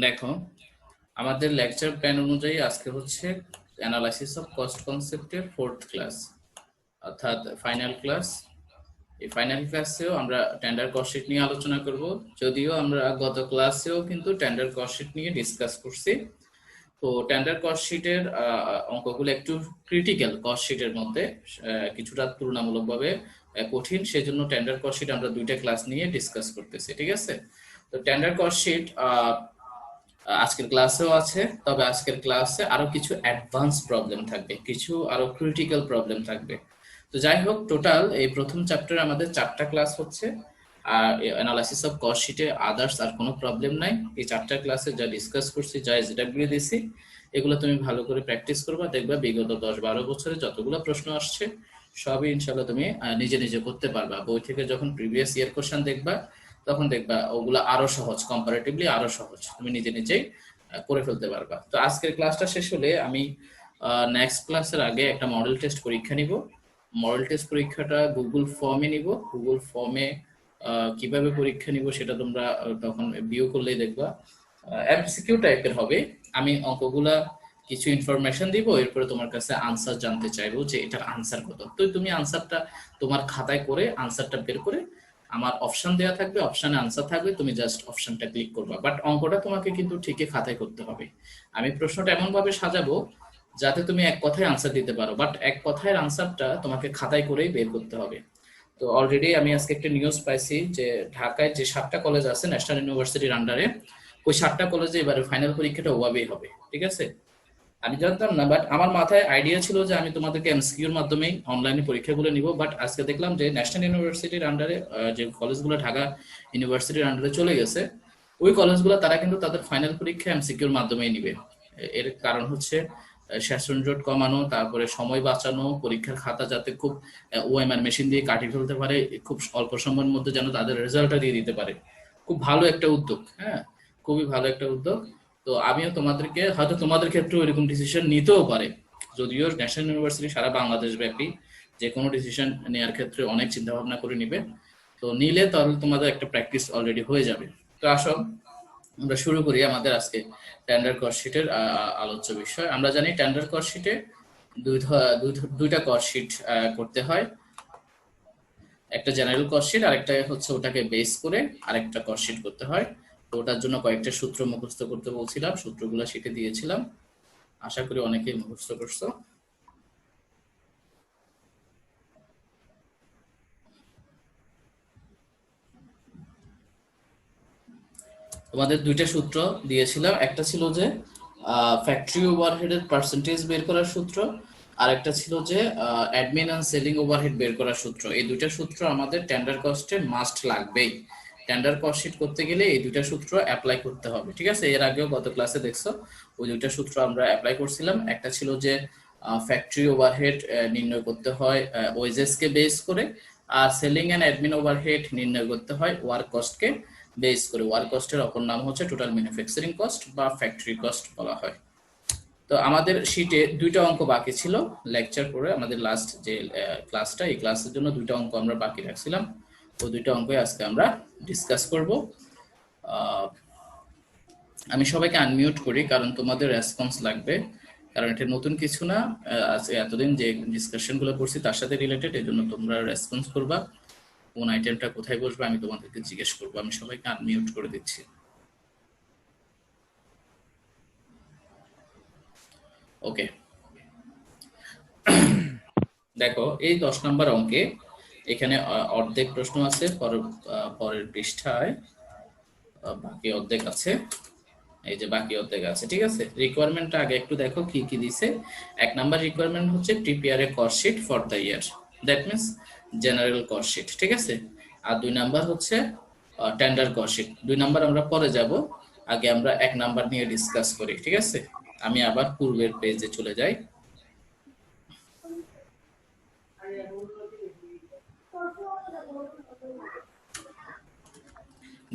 দেখো, আমাদের lecture plan অনুযায়ী আজকে হচ্ছে অ্যানালাইসিস অফ কস্ট কনসেপ্টের 4th ক্লাস, অর্থাৎ ফাইনাল ক্লাস। এই ফাইনাল ক্লাসেও আমরা টেন্ডার কস্ট শিট নিয়ে আলোচনা করব। যদিও আমরা গত ক্লাসেও কিন্তু টেন্ডার কস্ট শিট নিয়ে ডিসকাস করছি। তো টেন্ডার কস্ট শিটের অঙ্কগুলো একটু ক্রিটিক্যাল, কস্ট শিটের মধ্যে কিছুটা তুলনামূলকভাবে কঠিন, সেজন্য টেন্ডার কস্ট শিট আমরা 2টা ক্লাস নিয়ে ডিসকাস করতেছি, ঠিক আছে? তো টেন্ডার কস্ট শিট আজকের ক্লাসেও আছে, তবে আজকের ক্লাসে আরো কিছু অ্যাডভান্স প্রবলেম থাকবে, কিছু আরো ক্রিটিক্যাল প্রবলেম থাকবে। তো যাই হোক, টোটাল এই প্রথম চ্যাপ্টারে আমাদের 4টা ক্লাস হচ্ছে। আর অ্যানালাইসিস অফ কস্ট শিটে আদার্স আর কোনো প্রবলেম নাই। এই 4টা ক্লাসে যা ডিসকাস করছি, যা এসডব্লিউ দিছি, এগুলো তুমি ভালো করে প্র্যাকটিস করবা। দেখবা বিগত 10-12 বছরে যতগুলো প্রশ্ন আসছে সবই ইনশাল্লাহ তুমি নিজে নিজে করতে পারবা। বই থেকে যখন প্রিভিয়াস ইয়ার কোশ্চেন দেখবা, তখন দেখবা ওগুলো আরো সহজ, কম্পারেটিভলি আরো সহজ, তুমি নিজে নিজেই করে ফেলতে পারবা। তো আজকের ক্লাসটা শেষ হলে আমি নেক্সট ক্লাসের আগে একটা মডেল টেস্ট পরীক্ষা নিব। মডেল টেস্ট পরীক্ষাটা গুগল ফর্মে নিব। গুগল ফর্মে কিভাবে পরীক্ষা নিব সেটা তোমরা তখন ভিউ করলেই দেখবা। এমসিকিউ টাইপের হবে। আমি অঙ্কগুলা কিছু ইনফরমেশন দিব, এরপরে তোমার কাছে আনসার জানতে চাইবো যে এটার আনসার কত। তো তুমি আনসারটা তোমার খাতায় করে আনসারটা বের করে, আমার অপশন দেওয়া থাকবে, অপশনে আনসার থাকবে, তুমি জাস্ট অপশনটা ক্লিক করবা। বাট অঙ্কটা তোমাকে কিন্তু ঠিকই খাতায় করতে হবে। আমি প্রশ্নটা এমন ভাবে সাজাবো যাতে তুমি এক কথায় আনসার দিতে পারো, বাট এক কথায় আনসারটা তোমাকে খাতায় করেই বের করতে হবে। তো অলরেডি আমি আজকে একটা নিউজ পাইছি যে ঢাকায় যে 7টা কলেজ আছে ন্যাশনাল ইউনিভার্সিটির আন্ডারে, ওই 7টা কলেজে এবারে ফাইনাল পরীক্ষাটা ওভাবেই হবে, ঠিক আছে? আমি জানতাম না, বাট আমার মাথায় আইডিয়া ছিল যে আমি তোমাদেরকে এমসিকিউর মাধ্যমেই অনলাইনে পরীক্ষাগুলো নিব। বাট আজকে দেখলাম যে ন্যাশনাল ইউনিভার্সিটির আন্ডারে যে কলেজগুলো ঢাকা ইউনিভার্সিটির আন্ডারে চলে গেছে, ওই কলেজগুলো তারা কিন্তু তাদের ফাইনাল পরীক্ষা এমসিকিউর মাধ্যমেই নিবে। এর কারণ হচ্ছে সেশন জট কমানো, তারপরে সময় বাঁচানো, পরীক্ষার খাতা যাতে খুব ওএমআর মেশিন দিয়ে কাটিয়ে ফেলতে পারে, খুব অল্প সময়ের মধ্যে যেন তাদের রেজাল্টটা দিয়ে দিতে পারে। খুব ভালো একটা উদ্যোগ, হ্যাঁ, খুবই ভালো একটা উদ্যোগ। তো আমিও তোমাদেরকে, হয়তো তোমাদের ক্ষেত্রেও এরকম ডিসিশন নিতেও পারে, যদিও ন্যাশনাল ইউনিভার্সিটি সারা বাংলাদেশ ব্যাপী যে কোনো ডিসিশন নেওয়ার ক্ষেত্রে অনেক চিন্তা ভাবনা করে নিবে। তো নিলে তাহলে তোমাদের একটা প্র্যাকটিস অলরেডি হয়ে যাবে। তো আসো আমরা শুরু করি আমাদের আজকে টেন্ডার কস্ট শিটের আলোচ্য বিষয়। আমরা জানি টেন্ডার কস্ট শিটে দুইটা কস্ট শিট করতে হয়। একটা জেনারেল কস্ট শিট, আরেকটা হচ্ছে ওটাকে বেস করে আরেকটা কস্ট শিট করতে হয়। তো ওটার জন্য কয়েকটা সূত্র মুখস্থ করতে বলছিলাম, সূত্রগুলো শিটে দিয়েছিলাম, আশা করি অনেকেই মুখস্থ করছো। তোমাদের দুইটা সূত্র দিয়েছিলাম, একটা ছিল যে ফ্যাক্টরি ওভারহেডের পার্সেন্টেজ বের করার সূত্র, আর একটা ছিল যে অ্যাডমিন এন্ড সেলিং ওভারহেড বের করার সূত্র। এই দুইটা সূত্র আমাদের টেন্ডার কস্টে মাস্ট লাগবেই। টেন্ডার কস্ট শিট করতে গেলে এই দুইটা সূত্র অ্যাপ্লাই করতে হবে, ঠিক আছে? এর আগেও গত ক্লাসে দেখছো ওই দুইটা সূত্র আমরা অ্যাপ্লাই করছিলাম। একটা ছিল যে ফ্যাক্টরি ওভারহেড নির্ণয় করতে হয় ওয়েজেসকে বেস করে, আর সেলিং এন্ড অ্যাডমিন ওভারহেড নির্ণয় করতে হয় ওয়ার্ক কস্টকে বেস করে। ওয়ার্ক কস্টের অপর নাম হচ্ছে টোটাল ম্যানুফ্যাকচারিং কস্ট বা ফ্যাক্টরি কস্ট বলা হয়। তো আমাদের শীটে দুইটা অঙ্ক বাকি ছিল। লেকচার পরে আমাদের লাস্ট যে ক্লাসটা, এই ক্লাসের জন্য দুইটা অঙ্ক আমরা বাকি রাখছিলাম। ওই দুইটা অঙ্কই আজকে আমরা ডিসকাস করব। আমি সবাইকে আনমিউট করি কারণ তোমাদের রেসপন্স লাগবে, কারণ এটা নতুন কিছু না, এতদিন যে ডিসকাশনগুলো করছি তার সাথে রিলেটেড, এই জন্য তোমরা রেসপন্স করবা। কোন আইটেমটা কোথায় বসবে আমি তোমাদেরকে জিজ্ঞেস করবো। আমি সবাইকে আনমিউট করে দিচ্ছি। ওকে, দেখো এই 10 নম্বর অঙ্কে এখানে অর্ধেক প্রশ্ন আছে, পরের পৃষ্ঠায় বাকি অর্ধেক আছে। এই যে বাকি অর্ধেক আছে, ঠিক আছে? রিকোয়ারমেন্টটা আগে একটু দেখো কি কি দিছে। 1 নাম্বার রিকোয়ারমেন্ট হচ্ছে prepare a cost sheet for the year, that means general cost sheet, ঠিক আছে? আর 2 নাম্বার হচ্ছে টেন্ডার কস্ট শিট। 2 নাম্বার আমরা পরে যাব, আগে আমরা 1 নাম্বার নিয়ে ডিসকাস করি, ঠিক আছে? আমি আবার পূর্বের পেজে চলে যাই।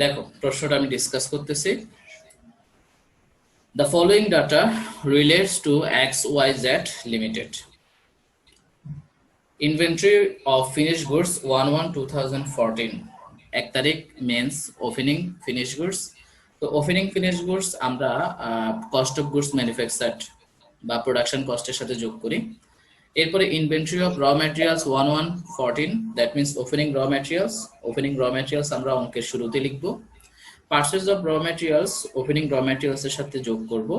দেখো প্রশ্নটা আমি ডিসকাস করতেছি। The following data relates to XYZ Limited. Inventory of finished goods 1/1/2014 1 তারিখ মেন্স ওপেনিং ফিনিশ গুডস। তো ওপেনিং ফিনিশ গুডস আমরা কস্ট অফ গুডস ম্যানুফ্যাকচারড বা প্রোডাকশন কস্টের সাথে যোগ করি। এরপরে inventory of raw materials 1114, that means opening raw materials. Opening raw materials আমরা অঙ্কের শুরুতে লিখব। Purchase of raw materials opening raw materials এর সাথে যোগ করব।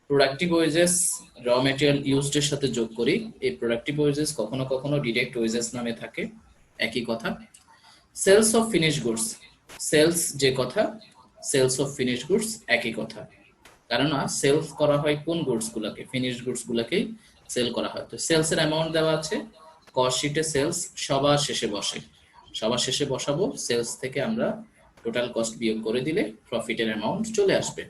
Productive wages raw material used এর সাথে যোগ করি। এই প্রোডাক্টিভ ওয়েজেস কখনো কখনো ডিরেক্ট ওয়েজেস নামে থাকে, একই কথা। Sales of finish goods, sales যে কথা, সেলস অফ ফিনিশ গুডস একই কথা, কারণ সেলস করা হয় কোন গুডস গুলাকে, ফিনিশ গুডস গুলাকেই সেল করা হয়। তো সেলস এর অ্যামাউন্ট দেওয়া আছে, কস্ট শিটে সেলস সবার শেষে বসে, সবার শেষে বসাবো। সেলস থেকে আমরা টোটাল কস্ট বিয়োগ করে দিলে প্রফিটের অ্যামাউন্ট চলে আসবে।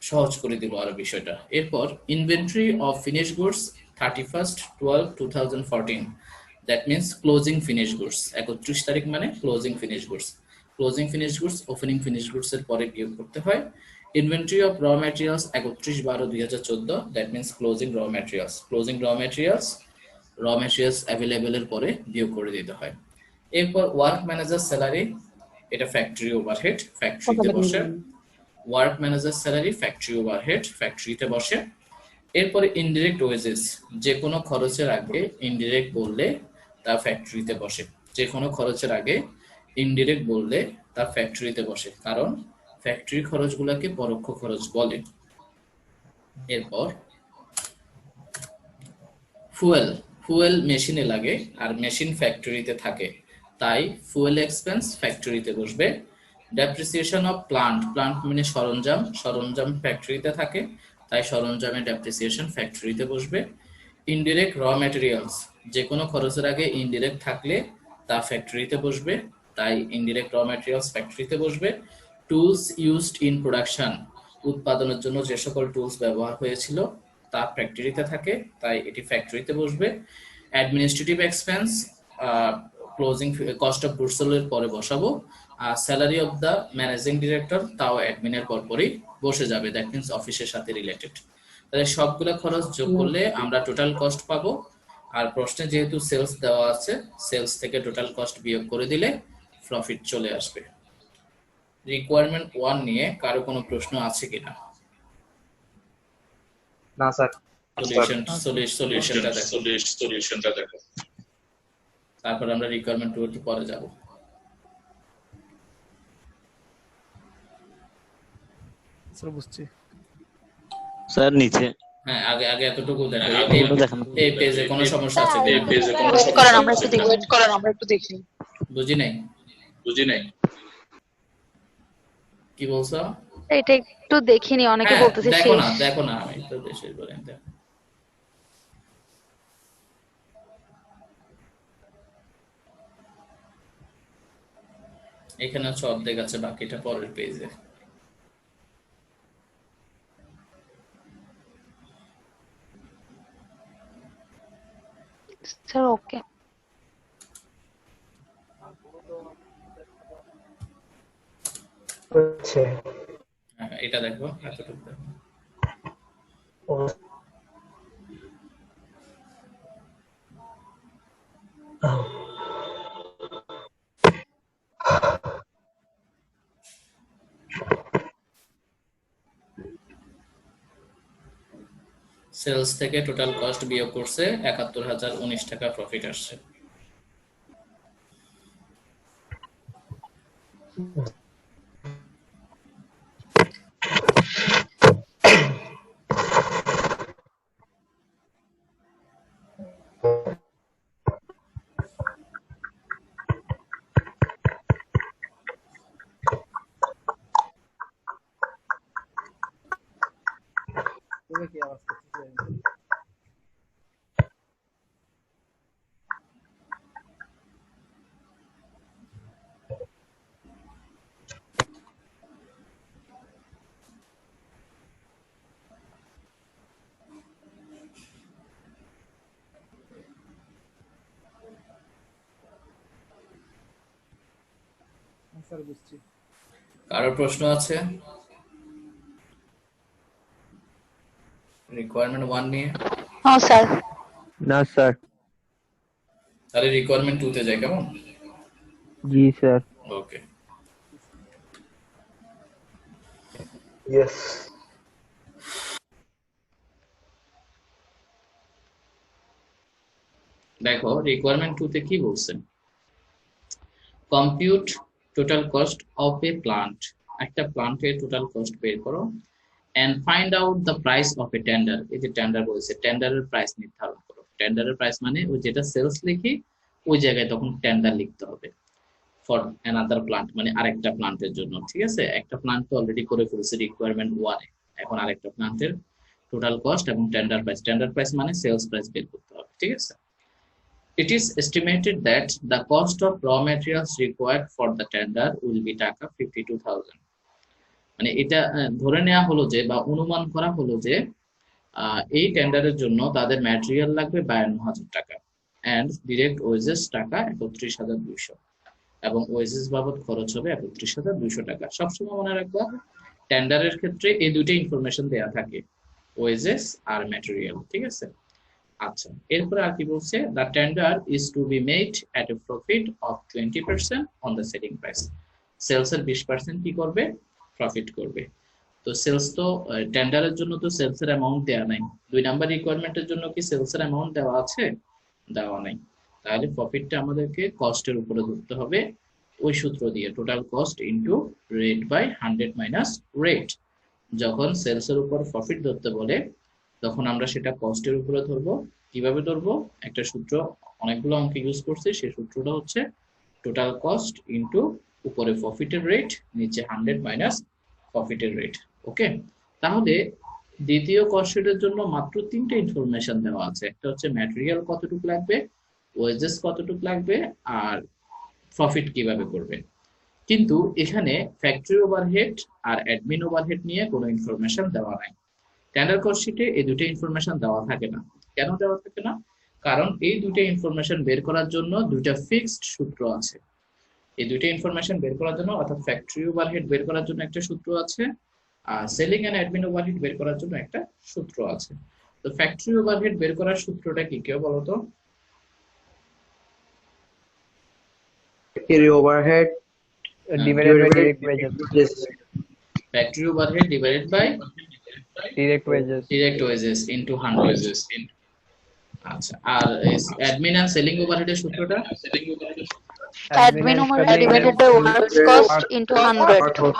সহজ করে দিব আরো বিষয়টা। এরপর inventory of finish goods 31/12/2014, that means closing finish goods. 31 তারিখ মানে closing finish goods. Closing finish goods opening finish goods এর পরে বিয়োগ করতে হয়। Inventory of raw materials 31/12/2014, that means closing র ম্যাটেরিয়ালস। ক্লোজিং র ম্যাটেরিয়ালস অ্যাভেলেবেল এর পরে বিয়োগ করে দিতে হয়। এরপর ওয়ার্ক ম্যানেজার স্যালারি, এটা ফ্যাক্টরি ওভারহেড, ফ্যাক্টরিতে বসে। Work manager salary factory overhead, ফ্যাক্টরিতে বসে। এরপরে ইনডিরেক্ট ওয়েজেস, যে কোনো খরচের আগে ইনডিরেক্ট বললে তা ফ্যাক্টরিতে বসে। যে কোনো খরচের আগে ইনডিরেক্ট বললে তা ফ্যাক্টরিতে বসে, কারণ ফ্যাক্টরি খরচগুলোকে পরোক্ষ খরচ বলে। এরপর ফুয়েল, ফুয়েল মেশিনে লাগে আর মেশিন ফ্যাক্টরিতে থাকে, তাই ফুয়েল এক্সপেন্স ফ্যাক্টরিতে বসবে। ডেপ্রিসিয়েশন অফ প্লান্ট, প্লান্ট মানে সরঞ্জাম, সরঞ্জাম ফ্যাক্টরিতে থাকে, তাই সরঞ্জামের ডেপ্রিসিয়েশন ফ্যাক্টরিতে বসবে। ইনডিরেক্ট র ম্যাটেরিয়ালস, যে কোনো খরচের আগে ইনডিরেক্ট থাকলে তা ফ্যাক্টরিতে বসবে, তাই ইনডিরেক্ট র ম্যাটেরিয়ালস ফ্যাক্টরিতে বসবে। টুলস ইউজড ইন প্রোডাকশন, উৎপাদনের জন্য যে সকল টুলস ব্যবহার হয়েছিল তা ফ্যাক্টরিতে থাকে, তাই এটি ফ্যাক্টরিতে বসবে। Administrative expense closing cost of goods sold এর পরে বসাবো। আর salary of the managing director, তাও অ্যাডমিনের পরপরই বসে যাবে, দ্যাট মিনস অফিসের সাথে রিলেটেড। তাহলে সবগুলো খরচ যোগ করলে আমরা টোটাল কস্ট পাবো। আর প্রশ্নে যেহেতু সেলস দেওয়া আছে, সেলস থেকে টোটাল কস্ট বিয়োগ করে দিলে প্রফিট চলে আসবে। রিকোয়ারমেন্ট 1 নিয়ে কারো কোনো প্রশ্ন আছে কিনা? না স্যার। সলিউশনটা দেখো, তারপর আমরা রিকোয়ারমেন্ট 2 এর পরে যাব। স্যার বুঝছি স্যার নিচে। হ্যাঁ, আগে এতটুকু দেখো। এই পেজে কোনো সমস্যা আছে কিনা? ওয়েট করেন, আমরা একটু দেখি। বুঝি নাই কি বলছো? এটা একটু দেখিনি, অনেকে বলতেছে দেখো না আমি তো দেশের বলেন। দেখো এখানে হচ্ছে অর্ধেক আছে, বাকিটা পরের পেজে। Sir okay. হ্যাঁ, এটা দেখো, এতটুকু দেখো। সেলস থেকে টোটাল কস্ট বিয়োগ করছে ৭১,০১৯ টাকা প্রফিট আসছে। তুমি কি আওয়াজ করতেছ? স্যার বুঝছি। কারো প্রশ্ন আছে রিকোয়ারমেন্ট 1 নিয়ে? হ্যাঁ স্যার। না স্যার। তাহলে রিকোয়ারমেন্ট 2 তে যাই, কেমন? জি স্যার। ওকে, Yes. দেখো রিকোয়ারমেন্ট 2 তে কি বলছেন, compute total cost of A plant, একটা প্লান্টের টোটাল কস্ট বের করো, and find out the price of a tender, এই যে টেন্ডার বলছে টেন্ডারের প্রাইস নির্ধারণ করো। টেন্ডারের প্রাইস মানে ওই যেটা সেলস লিখি ওই জায়গায় তখন টেন্ডার লিখতে হবে ফর অ্যানাদার প্লান্ট, মানে আরেকটা প্লান্টের জন্য। ঠিক আছে, একটা প্লান্ট তো অলরেডি করে ফেলছে রিকোয়ারমেন্ট 1 এ, এখন আরেকটা প্লান্টের টোটাল কস্ট এবং টেন্ডার প্রাইস মানে সেলস প্রাইস বের করতে হবে। ঠিক আছে, it is estimated that the cost of raw materials required for the tender will be টাকা 52,000, মানে এটা ধরে নেওয়া হলো যে বা অনুমান করা হলো যে এই টেন্ডারের জন্য তাদের ম্যাটেরিয়াল লাগবে 52,000 টাকা, এন্ড ডিরেক্ট ওয়েজেস টাকা 31,200, এবং ওয়েজেস বাবদ খরচ হবে 31,200 টাকা। সবসময় মনে রাখবা টেন্ডারের ক্ষেত্রে এই দুটো ইনফরমেশন দেয়া থাকে, ওয়েজেস আর ম্যাটেরিয়াল। ঠিক আছে, আচ্ছা এরপরে আর কি বলছে, the tender is to be made at a profit of 20% on the selling price, sales এর 20% কি করবে, প্রফিট করবে। তো সেলস তো টেন্ডারের জন্য তো সেলস এর অ্যামাউন্ট দেওয়া নাই, 2 নাম্বার রিকোয়ারমেন্টের জন্য কি সেলস এর অ্যামাউন্ট দেওয়া আছে, দেওয়া নাই, তাহলে প্রফিটটা আমাদেরকে কস্টের উপরে ধরতে হবে ওই সূত্র দিয়ে, total cost into rate by 100 minus rate. যখন সেলস এর উপর প্রফিট ধরতে বলে তখন আমরা সেটা কস্টের উপরে ধরবো। কিভাবে ধরবো, একটা সূত্র অনেকগুলো অঙ্কে ইউজ করছি, সেই সূত্রটা হচ্ছে টোটাল কস্ট ইনটু উপরে প্রফিটের রেট, নিচে 100 মাইনাস প্রফিটের রেট। ওকে, তাহলে দ্বিতীয় কস্ট শিটের জন্য মাত্র 3টে ইনফরমেশন দেওয়া আছে, একটা হচ্ছে ম্যাটেরিয়াল কতটুকু লাগবে, ওয়েজেস কতটুকু লাগবে, আর প্রফিট কিভাবে করবে। কিন্তু এখানে ফ্যাক্টরি ওভারহেড আর অ্যাডমিন ওভারহেড নিয়ে কোনো ইনফরমেশন দেওয়া নাই। টেন্ডার কস্ট শিটে এই দুটো ইনফরমেশন দেওয়া থাকে না। কেন দেওয়া থাকে না, কারণ এই দুটো ইনফরমেশন বের করার জন্য দুইটা ফিক্সড সূত্র আছে। এই দুইটা ইনফরমেশন বের করার জন্য, অর্থাৎ ফ্যাক্টরি ওভারহেড বের করার জন্য একটা সূত্র আছে, আর সেলিং এন্ড অ্যাডমিন ওভারহেড বের করার জন্য একটা সূত্র আছে। তো ফ্যাক্টরি ওভারহেড বের করার সূত্রটা কি, কেউ বলো তো? Factory overhead divided by divided direct wages. Yes. Factory overhead divided by Direct wages. Direct wages into 100। আচ্ছা, আর অ্যাডমিন এন্ড সেলিং ওভারহেডের সূত্রটা admin overhead divided by works cost into 100.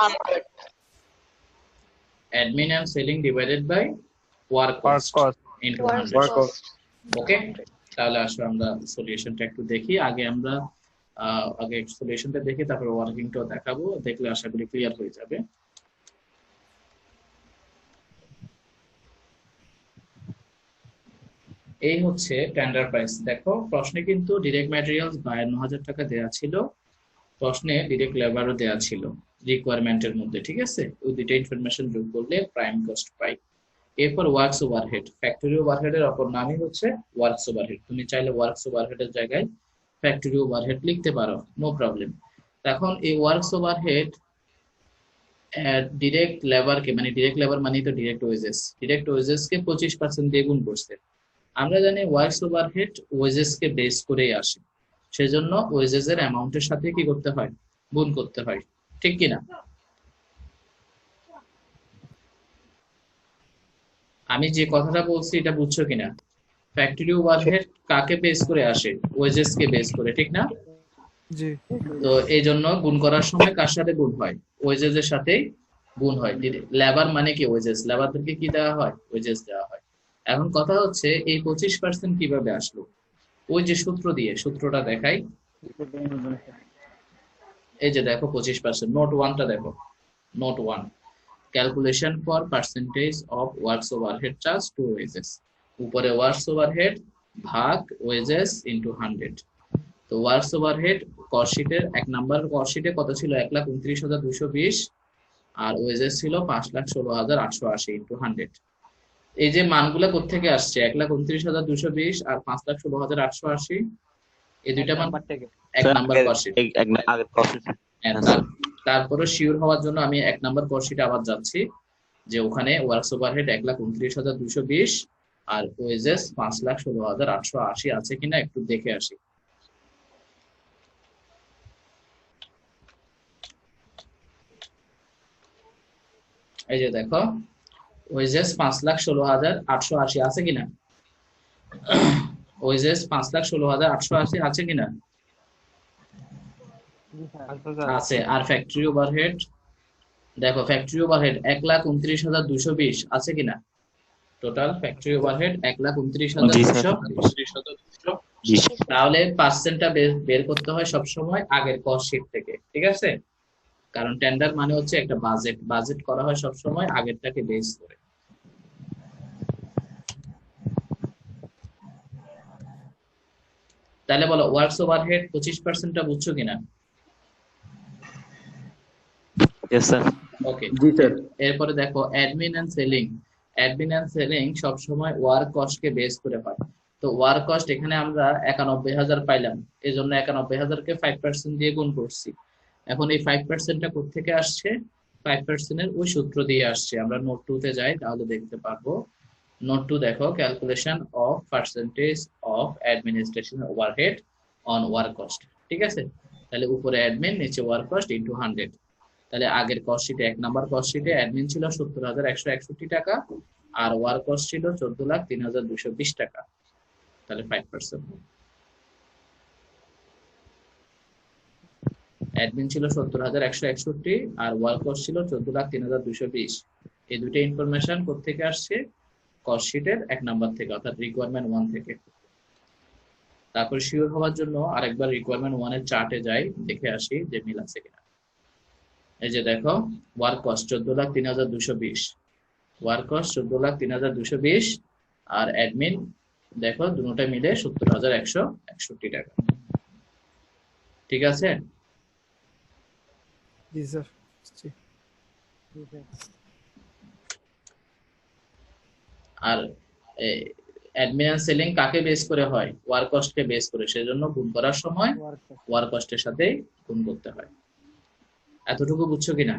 admin and selling divided by work cost into 100. Work cost. ওকে, তাহলে আসলে আমরা সলিউশনটা একটু দেখি। আমরা আগে সলিউশনটা দেখি, তারপর ওয়ার্কিংটাও দেখাবো, দেখলে আশা করি ক্লিয়ার হয়ে যাবে। এই হচ্ছে টেন্ডার প্রাইস। দেখো প্রশ্নে কিন্তু ডিরেক্ট ম্যাটেরিয়ালস 52,000 টাকা দেওয়া ছিল, প্রশ্নে ডিরেক্ট লেবারও দেওয়া ছিল রিকোয়ারমেন্টের মধ্যে। ঠিক আছে, ওই দুইটা ইনফরমেশন যোগ করলে প্রাইম কস্ট পাই। এরপর ওয়ার্কস ওভারহেড, ফ্যাক্টরি ওভারহেডের অপর নামই হচ্ছে ওয়ার্কস ওভারহেড। তুমি চাইলে ওয়ার্কস ওভারহেডের জায়গায় ফ্যাক্টরি ওভারহেড লিখতে পারো, নো প্রবলেম। এখন এই ওয়ার্কস ওভারহেড ডিরেক্ট লেবারকে, মানে ডিরেক্ট লেবার মানে তো ডিরেক্ট ওয়েজেস কে 25% দিয়ে গুণ করছে। আমরা জানি ওয়ার্কস ওভারহেড ওয়েজেস কে বেস করেই আসে, সেজন্য ওয়েজেস এর অ্যামাউন্টের সাথে কি করতে হয়, গুণ করতে হয়, ঠিক কিনা? আমি যে কথাটা বলছি এটা বুঝছো কিনা? ফ্যাক্টরি ওভারহেড কাকে বেস করে আসে, ওয়েজেস কে বেস করে, ঠিক না? জি। তো এই জন্য গুণ করার সময় কার সাথে গুণ হয়, ওয়েজেস এর সাথেই গুণ হয়। লেবার মানে কি ওয়েজেস, লেবারদেরকে কি দেওয়া হয়, ওয়েজেস দেওয়া হয়। এখন কথা হচ্ছে এই 25% কিভাবে আসলো, ওই যে সূত্র দিয়ে, সূত্রটা দেখাই। এই যে দেখো 25%, নোট 1টা দেখো, note 1, calculation for percentage of works overhead charge to wages, উপরে ওয়ার্কস ওভারহেড ভাগ ওয়েজেস ইনটু 100। তো ওয়ার্কস ওভারহেড কস্ট শিটের 1 নাম্বার কস্ট শিটে কত ছিল, 1,29,220, আর ওয়েজেস ছিল 5,16,880 ইনটু 100। এই যে মানগুলা কোত্থেকে আসছে, 1,29,220 আর 5,16,880, এই দুইটা মান 1 নাম্বার কস্ট শিট। আগের প্রসেস। তারপরে শিওর হওয়ার জন্য আমি 1 নাম্বার কস্ট শিটে আবার যাচ্ছি, যে ওখানে ওয়ার্কস ওভারহেড 1,29,220 আর ওয়েজেস 5,16,880 আছে কিনা একটু দেখে আসি। এই যে দেখো ওয়েজেস 5,16,880 আছে কিনা, ওয়েজেস 5,16,880 আছে কিনা, আছে। আর ফ্যাক্টরি ওভারহেড দেখো, ফ্যাক্টরি ওভারহেড 1,29,220 আছে কিনা, টোটাল ফ্যাক্টরি ওভারহেড 1,29,220। জি তাহলে পার্সেন্টটা বের করতে হয় সবসময় আগের কস্ট শিট থেকে, ঠিক আছে? কারণ টেন্ডার মানে হচ্ছে একটা বাজেট, বাজেট করা হয় সবসময় আগেরটাকে বেস করে। তাহলে বলো ওয়ার্কস ওভারহেড 25%টা বুঝছো কিনা? यस सर ওকে, জি স্যার। এরপরে দেখো admin and selling. Admin and selling সবসময় ওয়ার্ক কস্টকে বেস করে হয়। তো ওয়ার্ক কস্ট এখানে আমরা 91,000 পাইলাম, এই জন্য 91,000কে 5% দিয়ে গুণ করছি। এখন এই 5%টা কোত্থেকে আসছে? 5% এর ওই সূত্র দিয়ে আসছে। আমরা নোট 2 তে যাই, তাহলে দেখতে পারবো। নোট 2 দেখো, calculation of percentage of administration overhead on work cost, ঠিক আছে? তাহলে উপরে অ্যাডমিন, নিচে ওয়ার্ক কস্ট ইনটু 100। তাহলে আগের কস্ট শিটে 1 নাম্বার কস্ট শিটে অ্যাডমিন ছিল 70,161 টাকা আর ওয়ার্ক কস্ট ছিল 14,03,220 টাকা। তাহলে 5%। অ্যাডমিন ছিল 70,161 আর ওয়ার্ক কস্ট ছিল 14,03,220। এই দুটো ইনফরমেশন কোত্থেকে আসছে? কস্ট শিটের 1 নাম্বার থেকে, অর্থাৎ রিকোয়ারমেন্ট 1 থেকে। তারপর শিওর হওয়ার জন্য আরেকবার রিকোয়ারমেন্ট 1 এর চার্টে যাই, দেখে আসি যে মিল আছে কিনা। এই যে দেখো, ওয়ার্ক কস্ট 14,03,220, ওয়ার্ক কস্ট 14,03,220 আর অ্যাডমিন দেখো দুটোটা মিলে 70,161 টাকা, ঠিক আছে? জি স্যার। আর অ্যাডমিন এন্ড সেলিং কাকে বেস করে হয়? ওয়ার্ক কস্টকে বেস করে, সেজন্য গুণ করার সময় ওয়ার্ক কস্টের সাথে গুণ করতে হয়। এতটুকু বুঝছো কিনা?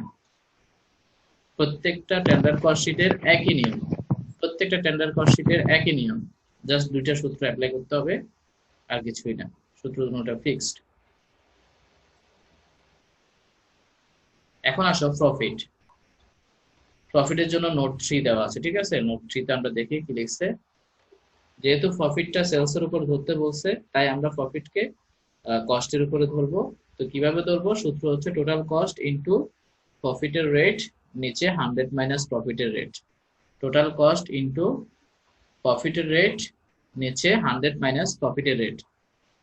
প্রত্যেকটা টেন্ডার কস্ট শিটের একই নিয়ম, প্রত্যেকটা টেন্ডার কস্ট শিটের একই নিয়ম, জাস্ট দুইটা সূত্র অ্যাপ্লাই করতে হবে, আর কিছুই না, সূত্র দুটোটা ফিক্সড। এখন আসো প্রফিট। প্রফিটের জন্য নোট 3 দেওয়া আছে, ঠিক আছে? নোট 3 তে আমরা দেখি কি লিখছে। যেহেতু প্রফিটটা সেলস এর উপর ধরতে বলছে, তাই আমরা প্রফিটকে কস্টের উপরে ধরবো। তো কিভাবে ধরবো? সূত্র হচ্ছে টোটাল কস্ট ইনটু প্রফিটের রেট, নিচে 100 মাইনাস প্রফিটের রেট। টোটাল কস্ট ইনটু প্রফিটের রেট, নিচে 100 মাইনাস প্রফিটের রেট।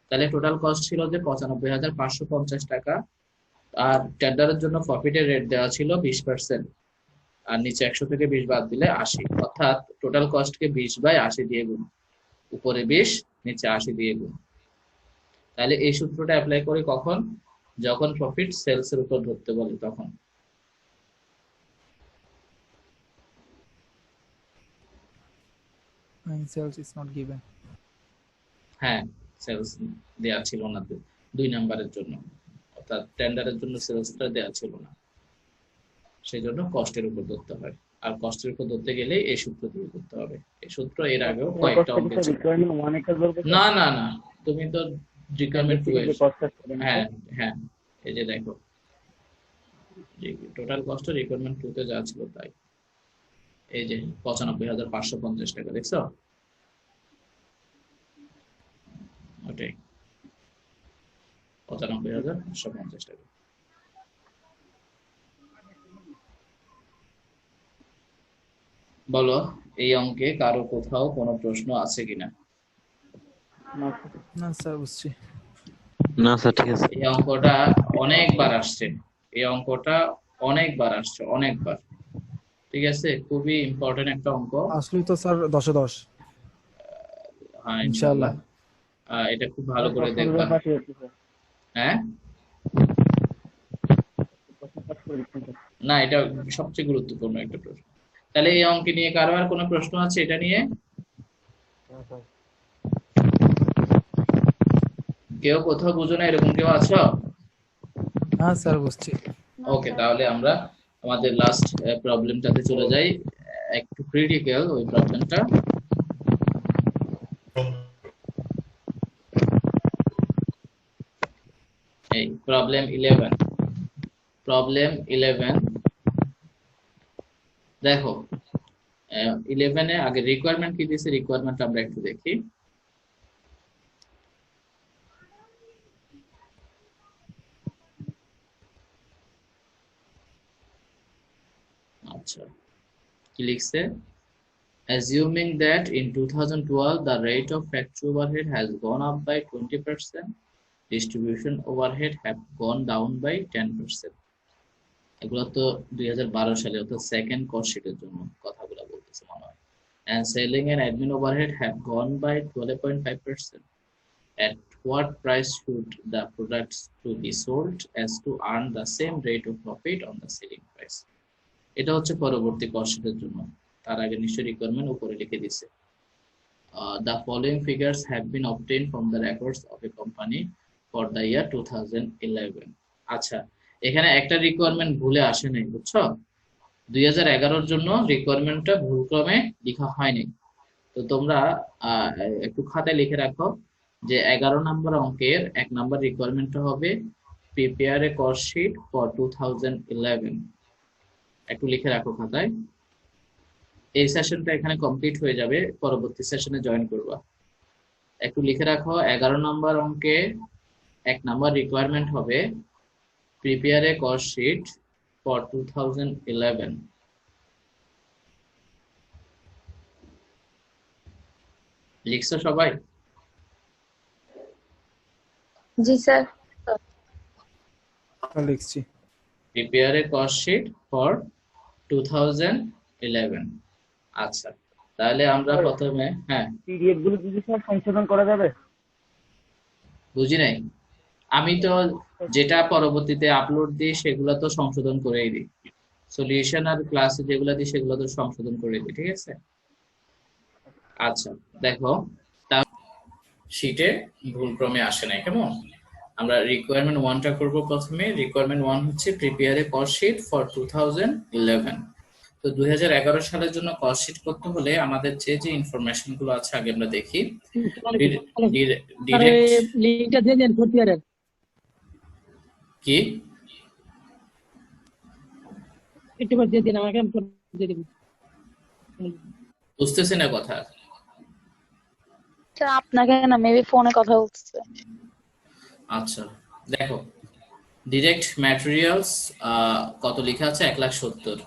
তাহলে টোটাল কস্ট ছিল যে 95,550 টাকা, আর টেন্ডারের জন্য প্রফিটের রেট দেওয়া ছিল 20%, আর নিচে 100 থেকে 20 বাদ দিলে 80, অর্থাৎ টোটাল কস্টকে 20/80 দিয়ে গুণ, উপরে 20 নিচে 80 দিয়ে গুণ। তাহলে এই সূত্রটা অ্যাপ্লাই করি কখন? যখন প্রফিট সেলস এর উপর ধরতে বলে তখন। Sales is not given. হ্যাঁ, সেলস দেয়া ছিল না 2 নাম্বারের জন্য, অর্থাৎ টেন্ডারের জন্য সেলসটা দেয়া ছিল না, সেই জন্য কস্টের উপর ধরতে হয়। আর কস্টের উপর ধরতে গেলে এই সূত্র দিয়ে করতে হবে। এই সূত্র এর আগেও কয়েকটা অঙ্কে ছিল। না না না, তুমি তো রিকোয়ারমেন্ট 2 এর, হ্যাঁ হ্যাঁ, এই যে দেখো টোটাল কস্ট রিকোয়ারমেন্ট 2 তে যা ছিল তাই। এই যে 95,550 টাকা, দেখছো? ওটাই 95,550 টাকা। বলো এই অঙ্কে কারো কোথাও কোনো প্রশ্ন আছে কিনা? না স্যার, বুঝছি। না স্যার ঠিক আছে এই অঙ্কটা অনেকবার আসছে, এই অঙ্কটা অনেকবার আসছে, অনেকবার, ঠিক আছে? খুবই ইম্পর্টেন্ট একটা অঙ্ক। আসলে তো স্যার 10-এ 10। হ্যাঁ ইনশাআল্লাহ। এটা খুব ভালো করে দেখবা। হ্যাঁ না, এটা সবচেয়ে গুরুত্বপূর্ণ একটা প্রশ্ন। তাহলে এই অঙ্ক নিয়ে কারো আর কোনো প্রশ্ন আছে এটা নিয়ে? কেউ কোথাও বুঝো না এরকম কেউ আছো? হ্যাঁ স্যার, বুঝছি। ওকে, তাহলে আমরা আমাদের লাস্ট প্রবলেমটাতে চলে যাই। একটু ক্রিটিক্যাল ওই প্রবলেমটা। এই প্রবলেম 11, প্রবলেম 11 দেখো 11 এ আগে রিকোয়ারমেন্ট কি দিয়েছে, রিকোয়ারমেন্ট আমরা একটু দেখি। আচ্ছা, কি লিখছে? Assuming that in 2012 the rate of factory overhead has gone up by 20%, distribution overhead have gone down by 10%. এগুলো তো 2012 সালে, অর্থাৎ সেকেন্ড কস্ট শীটের জন্য কথাগুলো বলতেছে মনে হয়। And selling and admin overhead have gone by 12.5%. At what price should the products to be sold as to earn the same rate of profit on the selling price? এটা হচ্ছে পরবর্তী cost শীটের জন্য। তার আগে নিশ্চয়ই রিকোয়ারমেন্ট উপরে লিখে দিছে। The following figures have been obtained from the records of a company for the year 2011. আচ্ছা, এখানে একটা রিকোয়ারমেন্ট ভুলে আসে নাই, বুঝছো? 2011 এর জন্য রিকোয়ারমেন্টটা ভুলক্রমে লেখা হয়নি। তো তোমরা একটু খাতায় লিখে রাখো যে 11 নম্বর অঙ্কের 1 নম্বর রিকোয়ারমেন্টটা হবে prepare a cost sheet for 2011। একটু লিখে রাখো খাতায়। এই সেশনটা এখানে কমপ্লিট হয়ে যাবে, পরবর্তী সেশনে জয়েন করবা। একটু লিখে রাখো 11 নম্বর অঙ্কে 1 নম্বর রিকোয়ারমেন্ট হবে prepare a cost sheet for 2011। লিখছো সবাই? জি স্যার। লিখছি। Prepare a cost sheet for 2011। আচ্ছা, তাহলে আমরা প্রথমে পিডিএফ গুলো যদি সব সংশোধন করা যাবে? বুঝি নাই। আমি তো যেটা পরবর্তীতে আপলোড দিই সেগুলো তো সংশোধন করেই দিই। সলিউশন আর ক্লাসে যেগুলো দিই সেগুলো তো সংশোধন করে দিই, ঠিক আছে? আচ্ছা, দেখো শীটে ভুলক্রমে আসে নাই, কেমন? আমরা রিকোয়ারমেন্ট 1টা করব প্রথমে। রিকোয়ারমেন্ট 1 হচ্ছে prepare a cost sheet for 2011। তো 2011 সালের জন্য কস্ট শীট করতে হলে আমাদের যে যে ইনফরমেশন গুলো আছে আগে আমরা দেখি। ডিরেক্ট লিংকটা দিয়ে দেন প্রতিবারের কি একটু করে দিয়ে দিন আমাকে, আমি দিয়ে দেব। বুঝতেছি না কথা। স্যার আপনাকে না, মেবি ফোনে কথা বলছে। আচ্ছা, দেখো ডিরেক্ট ম্যাটেরিয়ালস কত লেখা আছে? 1,70,000।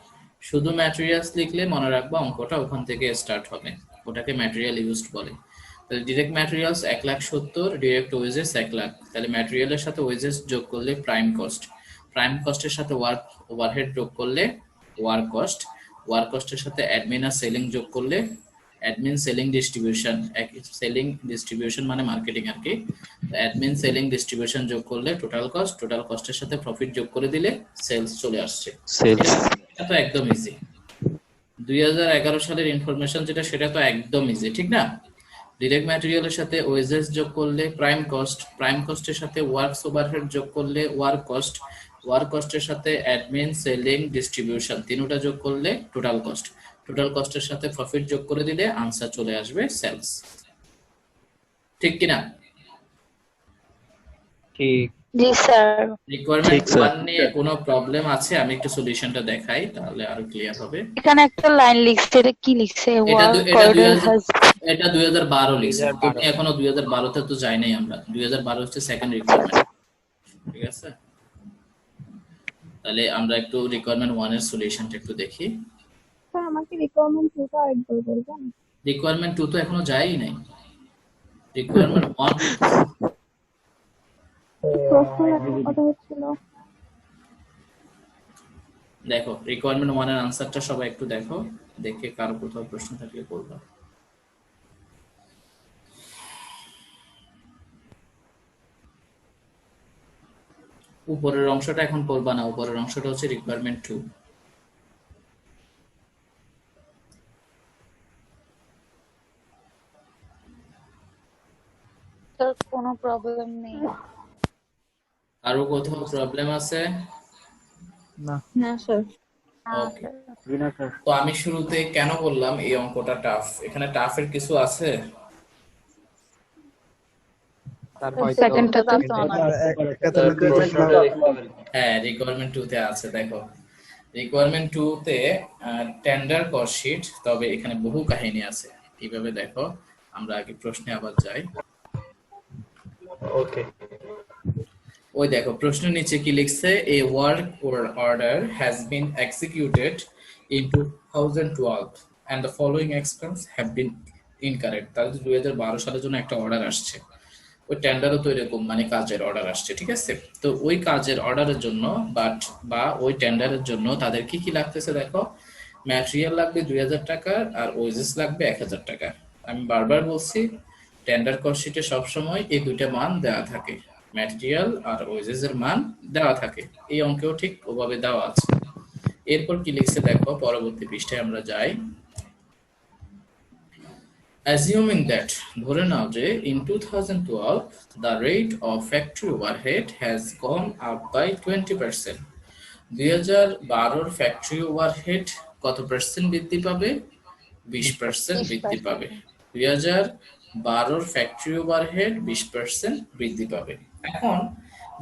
শুধু ম্যাটেরিয়ালস লিখলে মনে রাখবা অঙ্কটা ওখান থেকে স্টার্ট হবে, ওটাকে ম্যাটেরিয়াল ইউজড বলে। তাহলে ডিরেক্ট ম্যাটেরিয়ালস 1,70,000, ডিরেক্ট ওয়েজেস 1,00,000। তাহলে ম্যাটেরিয়ালের সাথে ওয়েজেস যোগ করলে প্রাইম কস্ট, প্রাইম কস্টের সাথে ওয়ার্ক ওভারহেড যোগ করলে ওয়ার্ক কস্ট, ওয়ার্ক কস্টের সাথে অ্যাডমিন আর সেলিং যোগ করলে admin selling distribution, selling distribution মানে মার্কেটিং আর কি। অ্যাডমিন সেলিং ডিস্ট্রিবিউশন যোগ করলে টোটাল কস্ট, টোটাল কস্টের সাথে প্রফিট যোগ করে দিলে সেলস চলে আসছে। সেলস। এটা তো একদম ইজি। 2011 সালের ইনফরমেশন যেটা, সেটা তো একদম ইজি, ঠিক না? ডিরেক্ট ম্যাটেরিয়ালের সাথে ওয়েজেস যোগ করলে প্রাইম কস্ট, প্রাইম কস্টের সাথে ওয়ার্কস ওভারহেড যোগ করলে ওয়ার্ক কস্ট, ওয়ার্ক কস্টের সাথে অ্যাডমিন সেলিং ডিস্ট্রিবিউশন তিনটা যোগ করলে টোটাল কস্ট, টোটাল কস্টের সাথে প্রফিট যোগ করে দিলে আনসার চলে আসবে সেলস। ঠিক কিনা? ঠিক। জি স্যার। রিকোয়ারমেন্ট 1 নিয়ে কোনো প্রবলেম আছে? আমি একটু সলিউশনটা দেখাই, তাহলে আরো ক্লিয়ার হবে। এখানে একটা লাইন লিখছে, এটা কি লিখছে? এটা 2012 লিখছে। তুমি এখনো 2012 তে তো যাই নাই আমরা। 2012 হচ্ছে সেকেন্ড রিকোয়ারমেন্ট, ঠিক আছে? তাহলে আমরা একটু রিকোয়ারমেন্ট 1 এর সলিউশনটা একটু দেখি। স্যার আমাকে রিকোয়ারমেন্ট 2টা একবার বলবেন? রিকোয়ারমেন্ট 2 তো এখনো যায়ই নাই। রিকোয়ারমেন্ট 1 কথা হচ্ছিল। দেখো, রিকোয়ারমেন্ট 1 এর আনসারটা সবাই একটু দেখো, দেখে কারো কোথাও প্রশ্ন থাকলে করবা। উপরের অংশটা এখন করবা না, উপরের অংশটা হচ্ছে রিকোয়ারমেন্ট 2। স্যার কোনো প্রবলেম নেই। কারো কোথাও প্রবলেম আছে? না। না স্যার। ওকে, তো আমি শুরুতে কেন বললাম এই অঙ্কটা টাফ? এখানে টাফের কিছু আছে? সেকেন্ডটা তো হ্যাঁ, রিকোয়ারমেন্ট 2 তে আছে। দেখো রিকোয়ারমেন্ট 2 তে টেন্ডার কস্ট শিট, তবে এখানে বহু কাহিনী আছে। কিভাবে দেখো, আমরা আগে প্রশ্নে আবার যাই। Okay. ওই দেখো প্রশ্নের নিচে কি লিখছে, a work order has been executed in 2012 and the following expense have been incorrect. তাহলে 2012 সালের জন্য একটা অর্ডার আসছে, ওই টেন্ডারও তো এরকম মানে কাজের অর্ডার আসছে, ঠিক আছে? তো ওই কাজের অর্ডারের জন্য বা ওই টেন্ডারের জন্য তাদের কি কি লাগতেছে দেখো, ম্যাটেরিয়াল লাগবে 2000 টাকা আর ওয়েজেস লাগবে 1000 টাকা। আমি বারবার বলছি টেন্ডার কস্ট শিটে সবসময় এই দুইটা মান দেওয়া থাকে, ম্যাটেরিয়াল আর ওয়েজেস এর মান দেওয়া থাকে। এই অঙ্কেও ঠিক ওভাবে দেওয়া আছে। এরপর কি লিখছে দেখো, পরবর্তী পৃষ্ঠায় আমরা যাই। Assuming that ধরে নাও যে in 2012 the rate of factory overhead has gone up by 20%. 2012 factory overhead কত পার্সেন্ট বৃদ্ধি পাবে? 20% বৃদ্ধি পাবে। 2012 ফ্যাক্টরি ওভারহেড 20% বৃদ্ধি পাবে। এখন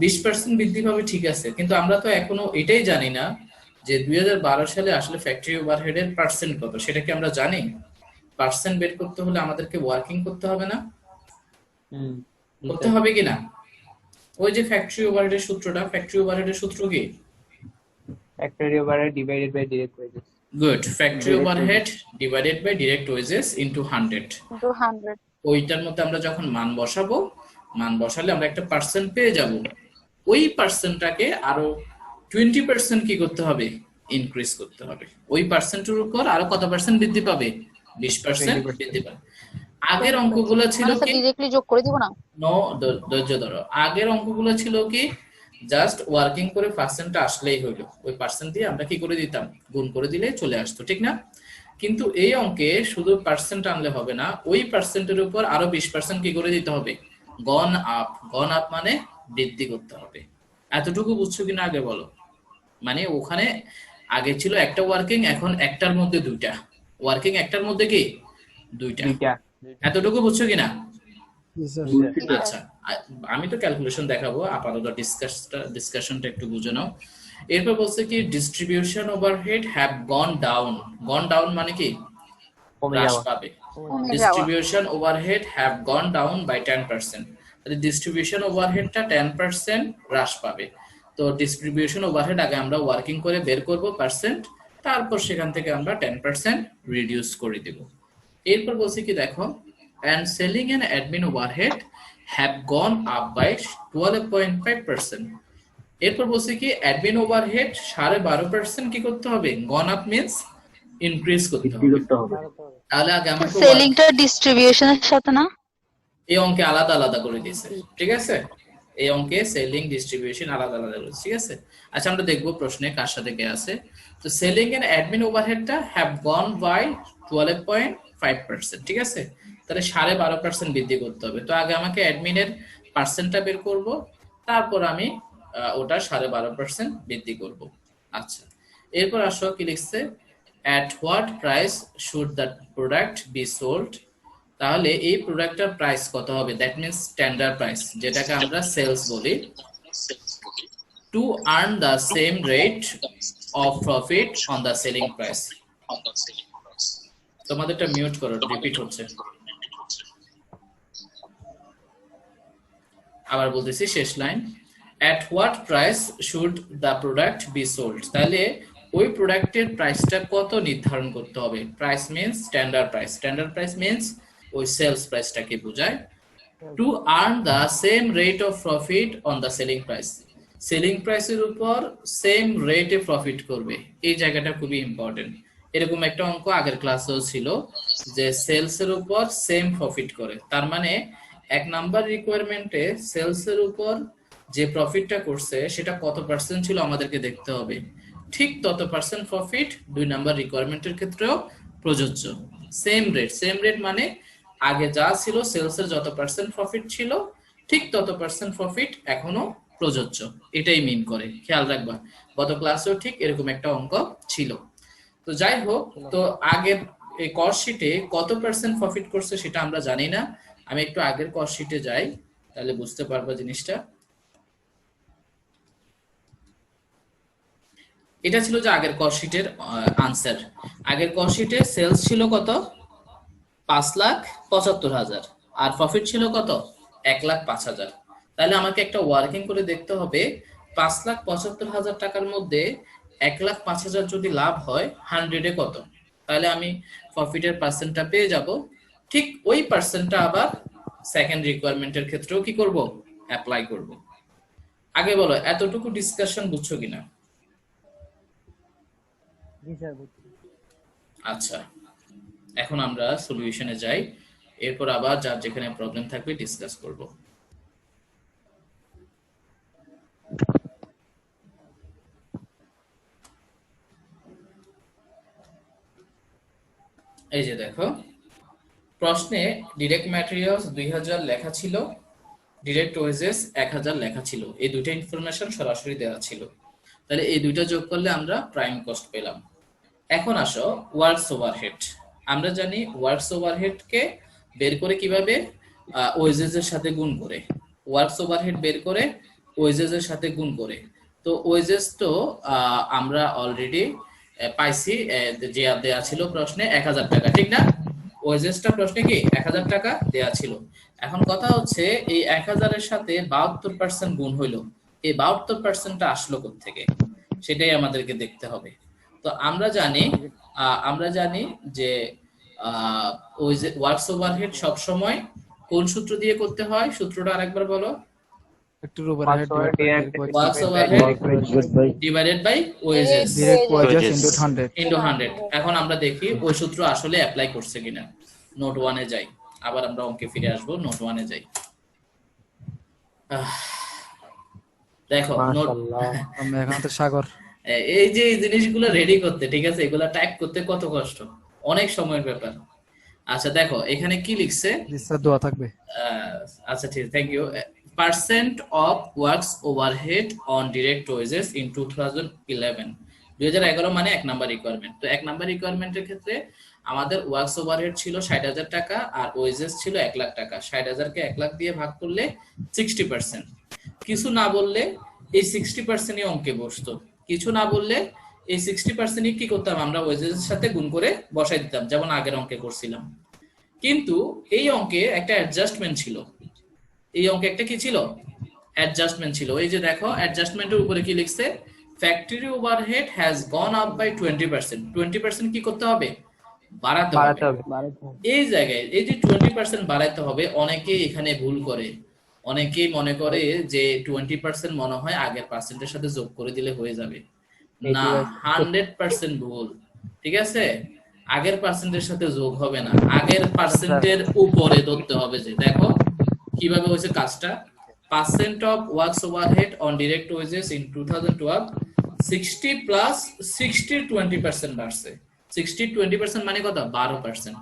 20% বৃদ্ধি পাবে, ঠিক আছে, কিন্তু আমরা তো এখনো এটাই জানি না যে 2012 সালে আসলে ফ্যাক্টরি ওভারহেডের পার্সেন্ট কত, সেটা কি আমরা জানি? পার্সেন্ট বের করতে হলে আমাদেরকে ওয়ার্কিং করতে হবে না? করতে হবে কি না? ওই যে ফ্যাক্টরি ওভারহেডের সূত্রটা, ফ্যাক্টরি ওভারহেডের সূত্র কি? Factory overhead divided by direct wages. Good, factory overhead divided by direct wages into 100। into 100. ওইটার মধ্যে আমরা যখন মান বসাবো, মান বসালে আমরা একটা পার্সেন্ট পেয়ে যাব। ওই পার্সেন্টটাকে আরো 20% কি করতে হবে? ইনক্রিজ করতে হবে। ওই পার্সেন্টের উপর আরো কত পার্সেন্ট বৃদ্ধি পাবে? 20% বৃদ্ধি পাবে। আগের অঙ্কগুলো ছিল মানে কি, ডিরেক্টলি যোগ করে দিব না? নো, ধৈর্য ধরো। আগের অঙ্কগুলো ছিল কি, জাস্ট ওয়ার্কিং করে পার্সেন্টটা আসলেই হইলো, ওই পার্সেন্ট দিয়ে আমরা কি করে দিতাম, গুণ করে দিলে চলে আসতো, ঠিক না? কিন্তু এই অঙ্কে শুধু পার্সেন্ট আনলে হবে না, ওই পার্সেন্টের উপর আরো 20% কি করে দিতে হবে? গন আপ। গন আপ মানে বৃদ্ধি করতে হবে। এতটুকু বুঝছো কিনা আগে বলো। মানে ওখানে আগে ছিল একটা ওয়ার্কিং, এখন একটার মধ্যে দুইটা ওয়ার্কিং, একটার মধ্যে কি দুইটা। এতটুকু বুঝছো কিনা? আচ্ছা, আমি তো ক্যালকুলেশন দেখাবো, আপাতত ডিসকাশনটা একটু বুঝে নাও। এরপর বলছে কি, distribution overhead have gone down. Gone down মানে কি? হ্রাস পাবে। Distribution overhead have gone down by 10%। তাহলে ডিস্ট্রিবিউশন ওভারহেডটা 10% হ্রাস পাবে। তো ডিস্ট্রিবিউশন ওভারহেড আগে আমরা ওয়ার্কিং করে বের করব পার্সেন্ট, তারপর সেখান থেকে আমরা 10% রিডিউস করে দেব। এরপর বলছে কি দেখো, and selling and admin overhead have gone up by 12.5%. এরপর বলছে কি, অ্যাডমিন ওভারহেড 12.5% কি করতে হবে? গন আপ মিন্স ইনক্রিজ করতে হবে। তাহলে আগে আমাকে সেলিংটা ডিস্ট্রিবিউশনের সাথে না? এই অঙ্কে আলাদা আলাদা করে দিয়েছে, ঠিক আছে? এই অঙ্কে সেলিং ডিস্ট্রিবিউশন আলাদা আলাদা করে, ঠিক আছে? আচ্ছা, আমরা দেখবো প্রশ্নে কার সাথে কে আছে। তো সেলিং এন্ড অ্যাডমিন ওভারহেডটা হ্যাভ গন বাই 12.5%, ঠিক আছে? তাহলে 12.5% বৃদ্ধি করতে হবে। তো আগে আমাকে অ্যাডমিনের পার্সেন্টটা বের করব, তারপর আমি ওটা 12.5% বৃদ্ধি করব। আচ্ছা, এরপর আসো কি লিখছে, at what price should the product be sold? তাহলে এই প্রোডাক্টটার প্রাইস কত হবে? দ্যাট মিন্স স্ট্যান্ডার্ড প্রাইস, যেটাকে আমরা সেলস বলি, to earn the same rate of profit on the selling price. তোমাদেরটা মিউট করো, রিপিট হচ্ছে। আবার বলতেছি, শেষ line, at what price should the product be sold? তাহলে ওই প্রোডাক্টের প্রাইসটা কত নির্ধারণ করতে হবে? Price means standard price, standard price means ওই সেলস প্রাইসটাকে বোঝায়। Two earn the same rate of profit on the selling price, selling প্রাইসের উপর সেম রেটে প্রফিট করবে। এই জায়গাটা খুবই ইম্পর্টেন্ট। এরকম একটা অঙ্ক আগের ক্লাসেও ছিল যে সেলস এর উপর সেম প্রফিট করে, তার মানে 1 নাম্বার রিকোয়ারমেন্টে সেলস এর উপর যে প্রফিটটা করছে সেটা কত পার্সেন্ট ছিল আমাদেরকে দেখতে হবে। ঠিক তত পার্সেন্ট প্রফিট 2 নাম্বার রিকোয়ারমেন্টের ক্ষেত্রেও প্রযোজ্য। সেম রেট, সেম রেট মানে আগে যা ছিল সেলস এর যত পার্সেন্ট প্রফিট ছিল ঠিক তত পার্সেন্ট প্রফিট এখনো প্রযোজ্য, এটাই মিন করে। খেয়াল রাখবা, গত ক্লাসেও ঠিক এরকম একটা অঙ্ক ছিল। তো যাই হোক, তো আগের এই কস্ট শিটে কত পার্সেন্ট প্রফিট করছে সেটা আমরা জানি না। আমি একটু আগের কস্ট শিটে যাই, তাহলে বুঝতে পারবো জিনিসটা। এটা ছিল যে আগের কস্ট শিটের আনসার। আগের কস্ট শিটে সেলস ছিল কত? 5,75,000, আর প্রফিট ছিল কত? 1,05,000। তাহলে আমাকে একটা ওয়ার্কিং করে দেখতে হবে 5,75,000 টাকার মধ্যে 1,05,000 যদি লাভ হয় 100-এ কত, তাহলে আমি প্রফিটের পার্সেন্টটা পেয়ে যাব। ঠিক ওই পার্সেন্টটা আবার সেকেন্ড রিকোয়ারমেন্টের ক্ষেত্রেও কি করব? অ্যাপ্লাই করব। আগে বলো এতটুকু ডিসকাশন বুঝছো কিনা? আচ্ছা, এখন আমরা সলিউশনে যাই, এরপর আবার যার যেখানে প্রবলেম থাকবে ডিসকাস করব। এই যে দেখো, প্রশ্নে ডিরেক্ট ম্যাটেরিয়ালস 2000 লেখা ছিল, ডিরেক্ট ওয়েজেস 1000 লেখা ছিল। এই দুইটা ইনফরমেশন সরাসরি দেওয়া ছিল। তাহলে এই দুইটা যোগ করলে আমরা প্রাইম কস্ট পেলাম। এখন আসো ওয়ার্কস ওভারহেড। আমরা জানি ওয়ার্কস ওভারহেডকে বের করে কিভাবে? ওয়েজেস এর সাথে গুণ করে। ওয়ার্কস ওভারহেড বের করে ওয়েজেস এর সাথে গুণ করে। তো ওয়েজেস তো আমরা অলরেডি পাইছি, যে দেয়া ছিল প্রশ্নে 1000 টাকা, ঠিক না? ওয়েজেসটা প্রশ্নে কি 1000 টাকা দেয়া ছিল। এখন কথা হচ্ছে এই 1000 এর সাথে 72% গুণ হইলো, এই 72%টা আসলো কোত্থেকে সেটাই আমাদেরকে দেখতে হবে। তো আমরা জানি যে ওয়ার্কস ওভারহেড সব সময় কোন সূত্র দিয়ে করতে হয়? সূত্রটা আরেকবার বলো। Works overhead divided by wages into 100। এখন আমরা দেখি ওই সূত্র আসলে অ্যাপ্লাই করছে কিনা। নোট 1-এ যাই, আবার আমরা অঙ্কে ফিরে আসবো। নোট 1-এ যাই। দেখো নোট, সাগর এই যে এই জিনিসগুলো রেডি করতে, ঠিক আছে, এগুলা টাইপ করতে কত কষ্ট, অনেক সময়ের ব্যাপার। আচ্ছা দেখো এখানে কি লিখছে, দোয়া থাকবে। আচ্ছা ঠিক, thank you. Percent of works overhead on direct wages in 2011 মানে 1 নাম্বার রিকোয়ারমেন্ট। তো 1 নাম্বার রিকোয়ারমেন্টের ক্ষেত্রে আমাদের ওয়ার্কস ওভারহেড ছিল 60,000 টাকা আর ওয়েজেস ছিল 1 লাখ টাকা। 60,000-কে 1 লাখ দিয়ে ভাগ করলে 60%। কিছু না বললে এই 60%ই অঙ্কে বসতো, কিছু না বললে এই 60%ই কি করতাম আমরা? ওয়েজেস এর সাথে গুণ করে বসাই দিতাম, যেমন আগের অঙ্কে করছিলাম। কিন্তু এই অঙ্কে একটা অ্যাডজাস্টমেন্ট ছিল। এই অঙ্কে একটা কি ছিল? অ্যাডজাস্টমেন্ট ছিল। এই যে দেখো অ্যাডজাস্টমেন্টের উপরে কি লিখছে? Factory overhead has gone up by 20%। 20% কি করতে হবে? বাড়াতে হবে। এই জায়গায় এই যে 20% বাড়াতে হবে, অনেকে এখানে ভুল করে। অনেকেই মনে করে যে 20% মনে হয় আগের পার্সেন্টের সাথে যোগ করে দিলে হয়ে যাবে। না, 100% ভুল। ঠিক আছে, আগের পার্সেন্টের সাথে যোগ হবে না, আগের পার্সেন্টের উপরে ধরতে হবে। যে দেখো কিভাবে হয়েছে কাজটা। Percent of works overhead on direct wages in 2012 60 plus 60 20% বাড়ছে। 60 20% মানে কত? 12%।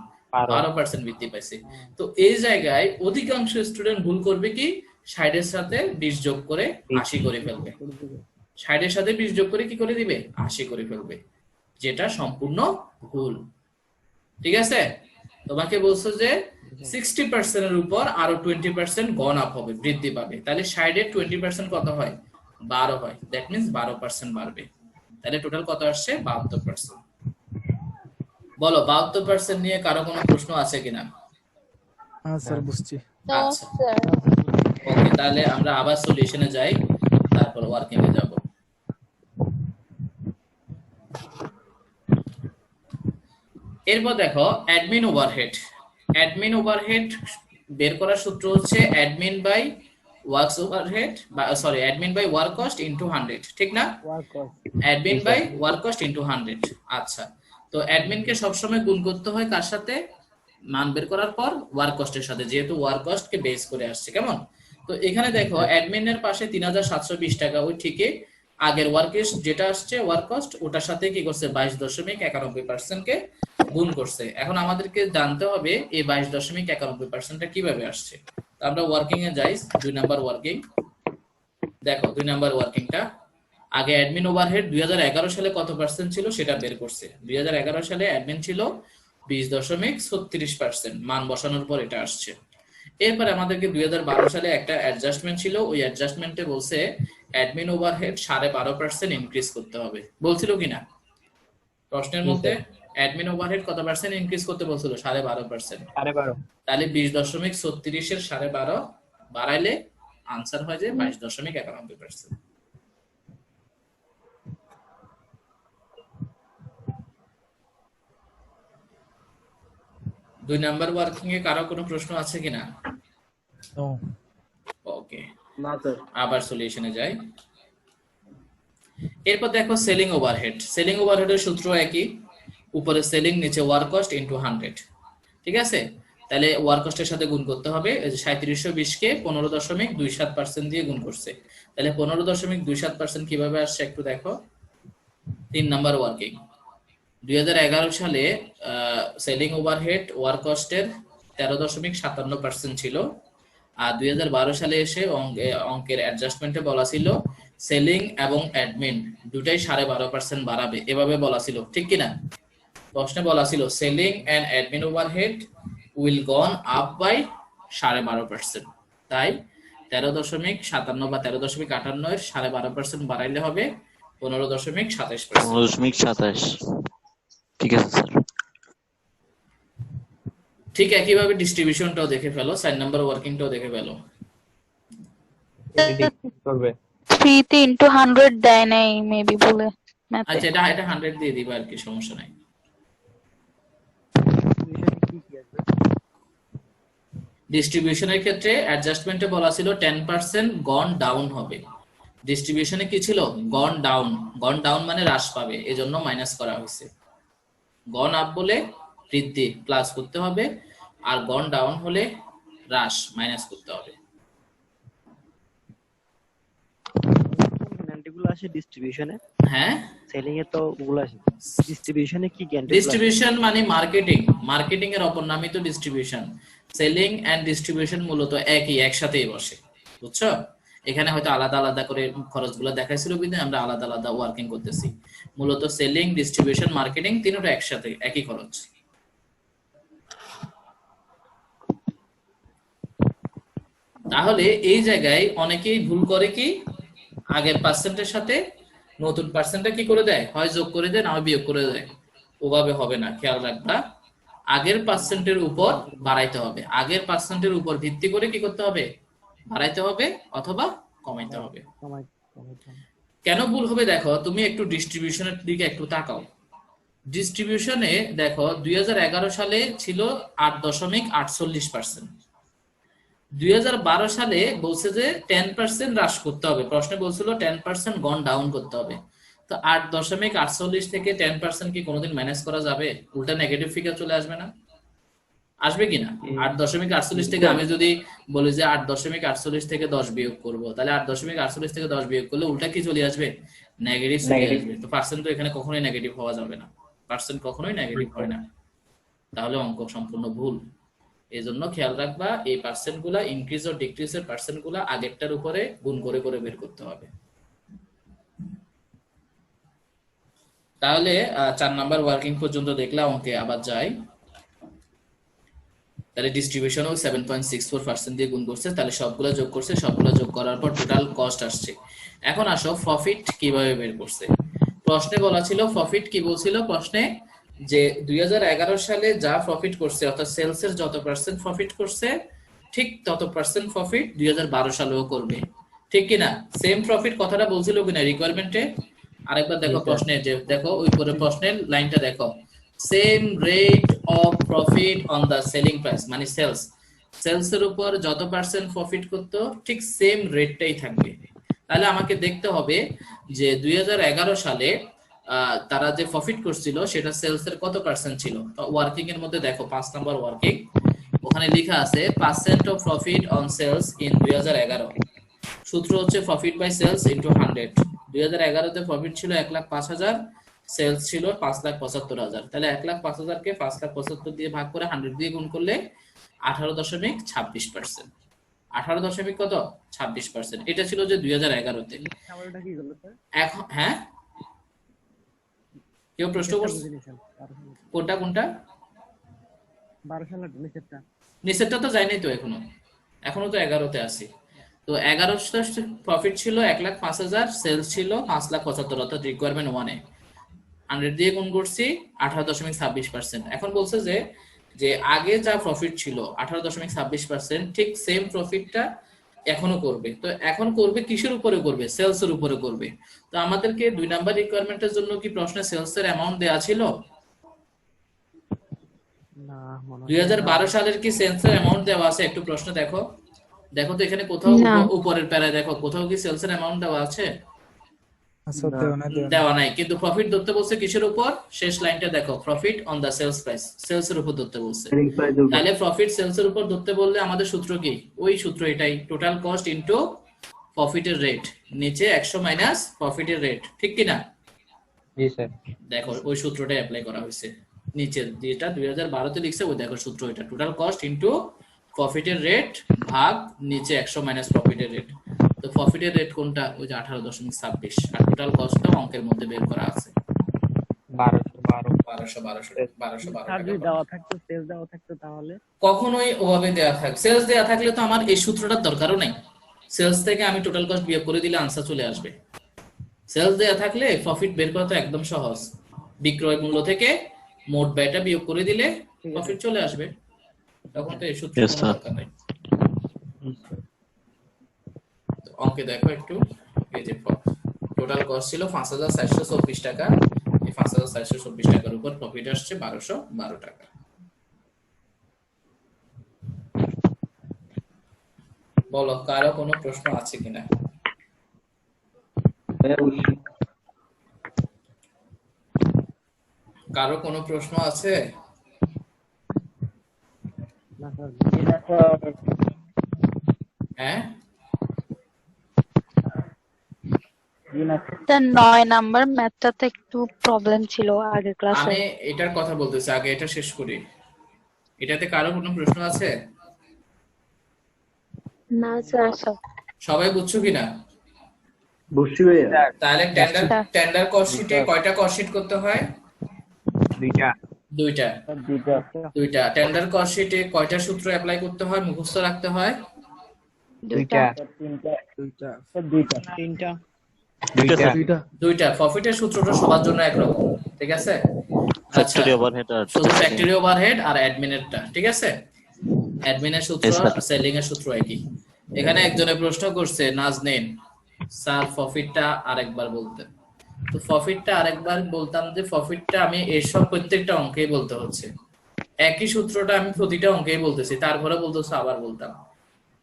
12% বৃদ্ধি পাইছে। তো এই জায়গায় অধিকাংশ স্টুডেন্ট ভুল করবে কি? 60 এর সাথে 20 যোগ করে 80 করে ফেলবে। 60 এর সাথে 20 যোগ করে কি করে দিবে? 80 করে ফেলবে, যেটা সম্পূর্ণ ভুল। ঠিক আছে, তোমাকে বলছো যে 60% এর উপর আরো 20% গন আপ হবে, বৃদ্ধি পাবে। তাহলে 60 এর 20% কত হয়? 12 হয়। দ্যাট মিন্স 12% বাড়বে। তাহলে টোটাল কত আসছে? 72%। বলো 72% নিয়ে কারো কোনো প্রশ্ন আছে কিনা? স্যার বুঝছি। আচ্ছা ওকে, তাহলে আমরা আবার সলিউশনে যাই, তারপর ওয়ার্কিং এ যাব। এরপর দেখো অ্যাডমিন ওভারহেড। অ্যাডমিন ওভারহেড বের করার সূত্র হচ্ছে admin by works overhead, sorry admin by work cost into 100, ঠিক না? Admin by work cost into 100। আচ্ছা, তো অ্যাডমিনকে সবসময় গুণ করতে হয় কার সাথে? মান বের করার পর ওয়ার্ক কস্টের সাথে, যেহেতু ওয়ার্ক কস্ট কে বেস করে আসছে। কেমন? তো এখানে দেখো অ্যাডমিনের পাশে 3720 টাকা, ওই ঠিকই আগের ওয়ার্কের যেটা আসছে ওয়ার্ক কস্ট, ওটার সাথে কি করছে? 22.91% কে গুণ করছে। এখন আমাদেরকে জানতে হবে এই 22.91%টা কিভাবে আসছে। তো আমরা ওয়ার্কিং এ যাই, 2 নাম্বার ওয়ার্কিং। দেখো 2 নাম্বার ওয়ার্কিংটা, আগে অ্যাডমিন ওভারহেড 2011 সালে কত পার্সেন্ট ছিল সেটা বের করছে। 2011 সালে অ্যাডমিন ছিল 20.36%, মান বসানোর পর এটা আসছে। এরপরে আমাদেরকে 2012 সালে একটা অ্যাডজাস্টমেন্ট ছিল, ওই অ্যাডজাস্টমেন্টে বলছে অ্যাডমিন ওভারহেড 12.5% ইনক্রিজ করতে হবে, বলছিল কিনা প্রশ্নের মধ্যে? অ্যাডমিন ওভারহেড কত পার্সেন্ট ইনক্রিজ করতে বলছিল? 12.5%। 12.5 তাহলে 20.36 এর 12.5 বাড়াইলে আনসার হয় যে 22.91%। দুই নাম্বার ওয়ার্কিং এ কারো কোনো প্রশ্ন আছে কিনা? নো। ওকে, না স্যার। আবার সলিউশনে যাই। এরপর দেখো সেলিং ওভারহেড। সেলিং ওভারহেডের সূত্র একই, উপরে সেলিং নিচে ওয়ার্ক কস্ট ইনটু 100। ঠিক আছে, তাহলে ওয়ার্ক কস্টের সাথে গুণ করতে হবে। এই যে 3720 কে 15.27% দিয়ে গুণ করছে, তাহলে 15.27% কিভাবে আসছে একটু দেখো। 3 নাম্বার ওয়ার্কিং, 2011 সালে সেলিং ওভারহেড ওয়ার্ক কস্টের 13.57% ছিল, আর 2012 সালে এসে অঙ্কের অ্যাডজাস্টমেন্টে বলা ছিল সেলিং এবং অ্যাডমিন দুটাই 12.5% বাড়াবে, এভাবে বলা ছিল, ঠিক কিনা? প্রশ্নে বলা ছিল selling and admin overhead will gone up by 12.5%। তাই 13.57 বা 13.58 এর 12.5% বাড়াইলে হবে 15.27%। 15.27। ঠিক আছে স্যার। ঠিক একইভাবে ডিস্ট্রিবিউশনটাও দেখে ফেলো, 4 নাম্বার ওয়ার্কিংটাও দেখে ফেলো। করবে 3 তে ইনটু 100 দেয় নাই মেবি বলে ম্যাথে। আচ্ছা, এটা 100 দিয়ে দিবা আর কি, সমস্যা নাই। ডিস্ট্রিবিউশনের ক্ষেত্রে অ্যাডজাস্টমেন্টে বলা ছিল 10% গন ডাউন হবে। ডিস্ট্রিবিউশনে কি ছিল? গন ডাউন। গন ডাউন মানে হ্রাস পাবে, এজন্য মাইনাস করা হয়েছে। গন আপ বলে বৃদ্ধি প্লাস করতে হবে, আর গন ডাউন হলে হ্রাস মাইনাস করতে হবে। গ্যারান্টিগুলো আসে ডিস্ট্রিবিউশনে, হ্যাঁ, সেলিং এ তো ওগুলো আসে ডিস্ট্রিবিউশনে। কি গ্যারান্টি? ডিস্ট্রিবিউশন মানে মার্কেটিং, মার্কেটিং এর অপর নামই তো ডিস্ট্রিবিউশন। সেলিং এন্ড ডিস্ট্রিবিউশন মূলত একসাথেই বসে, বুঝছো? এখানে হয়তো আলাদা আলাদা করে খরচগুলো দেখাইছিল, বিধায় আমরা আলাদা আলাদা ওয়ার্কিং করতেছি। মূলত সেলিং, ডিস্ট্রিবিউশন, মার্কেটিং তিনটা একসাথে, একই খরচ। তাহলে এই জায়গায় অনেকেই ভুল করে কি, আগের পার্সেন্টের সাথে নতুন পার্সেন্টটা কি করে দেয়, হয় যোগ করে দেয় না হয় বিয়োগ করে দেয়। ওভাবে হবে না, খেয়াল রাখবা। আগের পার্সেন্টের উপর বাড়াইতে হবে, আগের পার্সেন্টের উপর ভিত্তি করে কি করতে হবে, বাড়াইতে হবে অথবা কমাইতে হবে। কেন ভুল হবে দেখো, তুমি একটু ডিস্ট্রিবিউশনের দিকে একটু তাকাও। ডিস্ট্রিবিউশনে দেখো 2011 সালে ছিল 8.48%। 2012 সালে বলছে যে 10% হ্রাস করতে হবে, প্রশ্নে বলছিল 10% গন ডাউন করতে হবে। তো 8.48 থেকে 10% কি কোনোদিন ম্যানেজ করা যাবে? উল্টা নেগেটিভ ফিগার চলে আসবে না? আসবে কিনা? 8.48 থেকে আমি যদি বলি যে 8.48 থেকে 10 বিয়োগ করব, তাহলে 8.48 থেকে 10 বিয়োগ করলে উল্টা কি চলে আসবে? নেগেটিভ চলে আসবে। তো পার্সেন্ট তো এখানে কখনোই নেগেটিভ হওয়া যাবে না, পার্সেন্ট কখনোই নেগেটিভ হয় না, তাহলে অঙ্ক সম্পূর্ণ ভুল। এই জন্য খেয়াল রাখবা, এই পার্সেন্ট গুলা ইনক্রিজ ও ডিক্রিজ এর পার্সেন্ট গুলা আগেরটার উপরে গুণ করে করে বের করতে হবে। তাহলে 4 নাম্বার ওয়ার্কিং পর্যন্ত দেখলাম, অঙ্কে আবার যাই। তাহলে ডিস্ট্রিবিউশনও 7.64% দিয়ে গুণ করছে, তাহলে সবগুলো যোগ করছে, সবগুলো যোগ করার পর টোটাল কস্ট আসছে। এখন আসো প্রফিট কিভাবে বের করছে। প্রশ্নে বলা ছিল প্রফিট কি বলছিল প্রশ্নে, যে 2011 সালে যা প্রফিট করছে, অর্থাৎ সেলস এর যত পার্সেন্ট প্রফিট করছে ঠিক তত পার্সেন্ট প্রফিট 2012 সালেও করবে, ঠিক কিনা? সেম প্রফিট কথাটা বলছিল কিনা রিকোয়ারমেন্টে? আরেকবার দেখো প্রশ্নে, যে দেখো ওই পরে প্রশ্নের লাইনটা দেখো, same rate of profit on the selling price, মানে সেলস, সেলস এর উপর যত পার্সেন্ট প্রফিট করতো ঠিক সেম রেটটাই থাকবে। তাহলে আমাকে দেখতে হবে যে 2011 সালে তারা যে প্রফিট করছিল সেটা সেলস এর কত পার্সেন্ট ছিল। ওয়ার্কিং এর মধ্যে দেখো 5 নাম্বার ওয়ার্কিং, ওখানে লেখা আছে percent of profit on sales in 2011। সূত্র হচ্ছে প্রফিট বাই সেলস ইনটু 100। 2011 তে প্রফিট ছিল 1,05,000, সেলস ছিল 5,75,000। তাহলে 1,05,000 কে 5,75,000 দিয়ে ভাগ করে 100 দিয়ে গুণ করলে 18.26%। 18.26%, এটা ছিল যে 2011 তে। এখন হ্যাঁ, কেউ প্রশ্ন করছে কোনটা কোনটা? 12 সালের নিচেরটা তো যায়নি তো এখনো। এখনো তো 11তে আছি। তো 11টা প্রফিট ছিল 1,05,000, সেলস ছিল 5,75,000, অর্থাৎ রিকোয়ারমেন্ট 1-এ 100 দিয়ে গুণ করছি 18.26%। এখন বলছে যে যে আগে যা প্রফিট ছিল 18.26%, ঠিক সেম প্রফিটটা এখনো করবে। তো এখন করবে কিসের উপরে করবে? সেলস এর উপরে করবে। তো আমাদেরকে 2 নাম্বার রিকোয়ারমেন্টের জন্য কি প্রশ্নে সেলস এর অ্যামাউন্ট দেওয়া ছিল? না মনে হয় 2012 সালের কি সেলস এর অ্যামাউন্ট দেওয়া আছে? একটু প্রশ্ন দেখো, দেখো তো এখানে কোথাও না। উপরের প্যারায় দেখো কোথাও কি সেলস এর অ্যামাউন্ট দেওয়া আছে? আচ্ছা দেওয়া নাই দেওয়া নাই। দেওয়া নাই। কিন্তু প্রফিট ধরতে বলছে কিসের উপর? শেষ লাইনটা দেখো, profit on the sales price, sales এর উপর ধরতে বলছে। Selling price এর উপর। তাহলে প্রফিট সেলস এর উপর ধরতে বললে আমাদের সূত্র কি? ওই সূত্র এটাই, টোটাল কস্ট ইনটু প্রফিটের রেট, নিচে 100 মাইনাস প্রফিটের রেট, ঠিক কি না? জি স্যার। দেখো ওই সূত্রটা অ্যাপ্লাই করা হয়েছে, নিচে যেটা 2012 তে লিখছে ওই দেখো সূত্র এটা, টোটাল কস্ট ইনটু প্রফিটের রেট ভাগ নিচে 100 মাইনাস প্রফিটের রেট। তো প্রফিটের রেট কোনটা? ওই যে 18.26, আর টোটাল কস্টটা অঙ্কের মধ্যে বের করা আছে 1212 আর যদি টাকা। দেওয়া থাকতো, সেলস দেওয়া থাকতো তাহলে কখনোই ওভাবে দেয়া থাকে, সেলস দেয়া থাকলে তো আমার এই সূত্রটার দরকারও নাই। সেলস থেকে আমি টোটাল কস্ট বিয়োগ করে দিলে আনসার চলে আসবে। সেলস দেয়া থাকলে প্রফিট বের করা তো একদম সহজ, বিক্রয় মূল্য থেকে মোট ব্যয়টা বিয়োগ করে দিলে প্রফিট চলে আসবে। তখন তো এই সূত্র Yes, কোনো sir. দরকার নাই। তো অঙ্কে দেখো একটু, এই যে টোটাল কস্ট ছিল 5,424 টাকা, এই 5,424 টাকার উপর প্রফিট আসছে 1,212 টাকা। বলো কারো কোনো প্রশ্ন আছে কিনা? কারো কোনো প্রশ্ন আছে? না স্যার হ্যাঁ, স্যার 9 নাম্বার ম্যাথটাতে একটু প্রবলেম ছিল আগের ক্লাসে। আমি এটার কথা বলতেছি, আগে এটা শেষ করি। এটাতে কারো কোনো প্রশ্ন আছে? না স্যার। সবাই বুঝছো কিনা? বুঝছি ভাইয়া। তাহলে টেন্ডার কস্ট শিটে কয়টা কস্ট শিট করতে হয়? দুইটা। দুইটা। টেন্ডার কস্ট শিটে কয়টা সূত্র অ্যাপ্লাই করতে হয়, মুখস্থ রাখতে হয়? দুইটা। তিনটা দুইটা। প্রফিটের সূত্রটা সবার জন্য একরকম, ঠিক আছে? আচ্ছা, ফ্যাক্টরি ওভারহেড আর শুধু ফ্যাক্টরি ওভারহেড আর অ্যাডমিনেরটা, ঠিক আছে? অ্যাডমিনের সূত্র Yes, sir. আর সেলিং এর সূত্র একই। এখানে একজনে প্রশ্ন করছে, নাজনীন স্যার প্রফিটটা আরেকবার বলতেন। তো প্রফিটটা আরেকবার বলতাম যে প্রফিটটা আমি এসব প্রত্যেকটা অঙ্কেই বলতে হচ্ছে, একই সূত্রটা আমি প্রতিটা অঙ্কেই বলতেছি, তারপরে বলতেছে আবার বলতাম।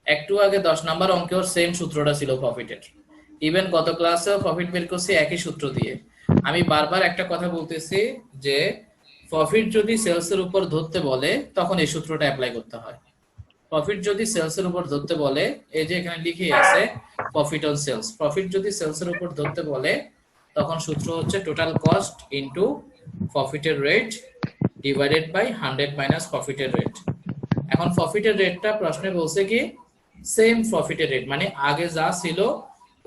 একটু আগে 10 নাম্বার অঙ্কেও সেম সূত্রটা ছিল প্রফিটের, ইভেন গত ক্লাসেও প্রফিট বের করছি একই সূত্র দিয়ে। আমি বারবার একটা কথা বলতেছি যে প্রফিট যদি সেলস এর উপর ধরতে বলে তখন এই সূত্রটা অ্যাপ্লাই করতে হয়। প্রফিট যদি সেলস এর উপর ধরতে বলে, এই যে এখানে লিখে আছে প্রফিট অন সেলস, প্রফিট যদি সেলস এর উপর ধরতে বলে তখন সূত্র হচ্ছে টোটাল কস্ট ইনটু প্রফিটের রেট ডিভাইডেড বাই 100 মাইনাস প্রফিটের রেট। এখন প্রফিটের রেটটা প্রশ্নে বলছে কি সেম প্রফিটের রেট, মানে আগে যা ছিল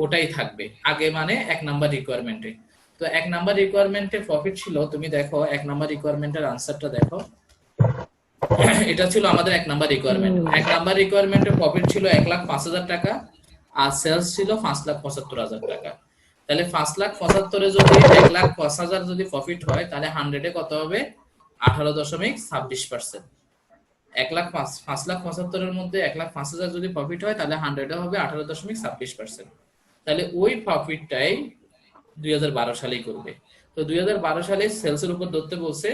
ওটাই থাকবে, আগে মানে 1 নাম্বার রিকোয়ারমেন্টে। তো 1 নাম্বার রিকোয়ারমেন্টে প্রফিট ছিল, তুমি দেখো 1 নাম্বার রিকোয়ারমেন্টের আনসারটা দেখো, এটা ছিল আমাদের 1 নাম্বার রিকোয়ারমেন্ট। 1 নাম্বার রিকোয়ারমেন্টে প্রফিট ছিল 1,05,000 টাকা আর সেলস ছিল 5,75,000 টাকা। তাহলে 5,75,000 এ যদি 1,05,000 যদি প্রফিট হয় তাহলে 100 এ কত হবে? 18.26%। 5,75,000 এর মধ্যে 1,05,000 যদি প্রফিট হয় তাহলে 100 এ হবে 18.26%। তাহলে ওই প্রফিটটাই 2012 সালেই করবে। তো 2012 সালে সেলস এর উপর ধরতে বলছে,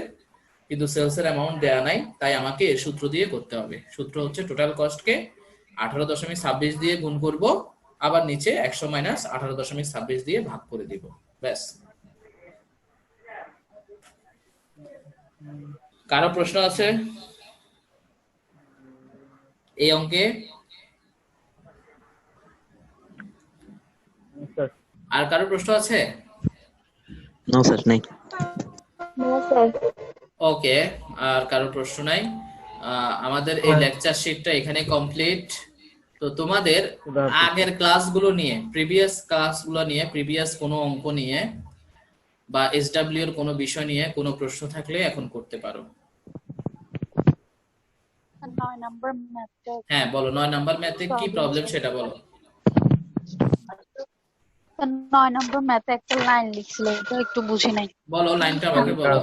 কিন্তু সেলস এর অ্যামাউন্ট দেয়া নাই, তাই আমাকে এই সূত্র দিয়ে করতে হবে। সূত্র হচ্ছে টোটাল কস্টকে 18.26 দিয়ে গুণ করব, আবার নিচে 100 মাইনাস 18.26 দিয়ে ভাগ করে দিব, ব্যাস। কারো প্রশ্ন আছে এই অঙ্কে? আর কারো প্রশ্ন আছে? নো স্যার নেই। No sir. ওকে, আর কারো প্রশ্ন নাই। আমাদের এই লেকচার শিটটা এখানে কমপ্লিট। তো তোমাদের আগের ক্লাসগুলো নিয়ে, প্রিভিয়াস কোনো অঙ্ক নিয়ে বা এসডব্লিউ এর কোনো বিষয় নিয়ে কোনো প্রশ্ন থাকলে এখন করতে পারো। 9 নাম্বার ম্যাথটা হ্যাঁ বলো 9 নাম্বার ম্যাথে কি প্রবলেম সেটা বলো। 9 নাম্বার ম্যাথে একটা লাইন লিখছিল, এটা একটু বুঝি নাই। বলো লাইনটা আমাকে বলো।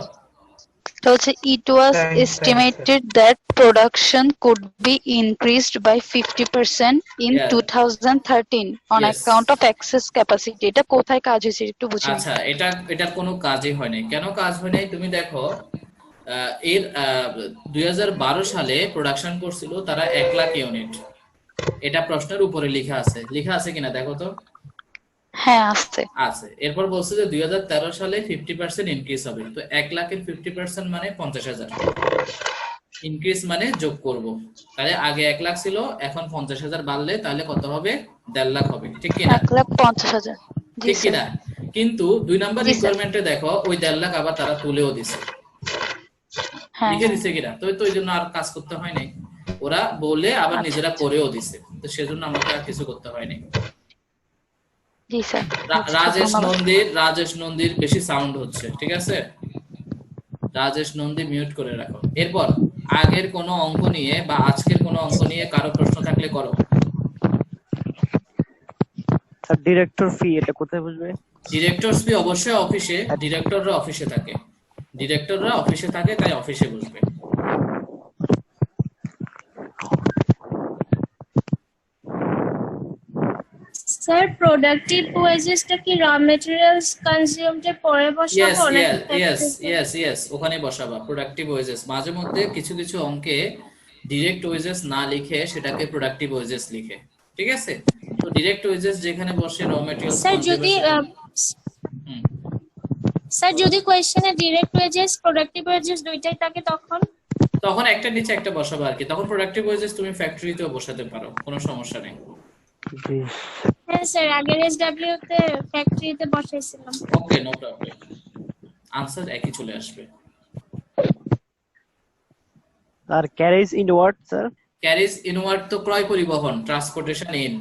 তো হচ্ছে it was estimated that production could be increased by 50% in Yeah. 2013 on Yes. account of excess capacity. এটা কোথায় কাজ হয়েছে একটু বুঝি নাই। আচ্ছা এটার কোনো কাজই হয় নাই। কেন কাজ হয় নাই তুমি দেখো, এর 2012 সালে প্রোডাকশন করছিল তারা 1 লাখ ইউনিট। এটা প্রশ্নের উপরে লেখা আছে কিনা দেখো তো। হ্যাঁ আছে। আছে। এরপর বলছে যে 2013 সালে 50% ইনক্রিজ হবে। তো 1 লাখের 50% মানে 50,000। ইনক্রিজ মানে যোগ করব। তাহলে আগে 1 লাখ ছিল, এখন 50,000 বাড়লে তাহলে কত হবে? 1.5 লাখ হবে। ঠিক কি না? 1,50,000। ঠিক কি না? কিন্তু 2 নাম্বার রিকোয়ারমেন্টে দেখো ওই 1.5 লাখ আবার তারা তুলেও দিছে। হ্যাঁ লিখে দিছে কিনা? তো এই জন্য আর কাজ করতে হয় নাই। ওরা বলে আবার নিজেরা করেও দিছে। তো সেজন্য আমাকে আর কিছু করতে হয় নাই। জি স্যার। রাজেশ নন্দীর বেশি সাউন্ড হচ্ছে, ঠিক আছে? রাজেশ নন্দী মিউট করে রাখো। এরপর আগের কোনো অঙ্ক নিয়ে বা আজকের কোনো অঙ্ক নিয়ে কারো প্রশ্ন থাকলে করো। স্যার ডিরেক্টর ফি এটা কোথায় বুঝবে? ডিরেক্টরস ফি অবশ্যই অফিসে, ডিরেক্টররা অফিসে থাকে। তাই অফিসে বসবে। স্যার প্রোডাক্টিভ ওয়েজেসটা কি র ম্যাটেরিয়ালস কনজিউমড এর পরে বসাবো ইয়েস ওখানে বসাবা প্রোডাক্টিভ ওয়েজেস। মাঝে মধ্যে কিছু কিছু অঙ্কে ডিরেক্ট ওয়েজেস না লিখে সেটাকে প্রোডাক্টিভ ওয়েজেস লিখে, ঠিক আছে? তো ডিরেক্ট ওয়েজেস যেখানে বসে র ম্যাটেরিয়ালস স্যার যদি কোশ্চেনে ডিরেক্ট ওয়েজেস প্রোডাক্টিভ ওয়েজেস দুইটাই থাকে তখন একটা নিচে একটা বসাবা আর কি। তখন প্রোডাক্টিভ ওয়েজেস তুমি ফ্যাক্টরিতেও বসাতে পারো, কোনো সমস্যা নেই। জি হ্যাঁ স্যার আগের এসডব্লিউ তে ফ্যাক্টরিতে বসাইছিলাম। ওকে নো প্রবলেম, আনসার একই চলে আসবে। আর carriage inward sir? Carriage inward তো ক্রয় পরিবহন, ট্রান্সপোর্টেশন ইন।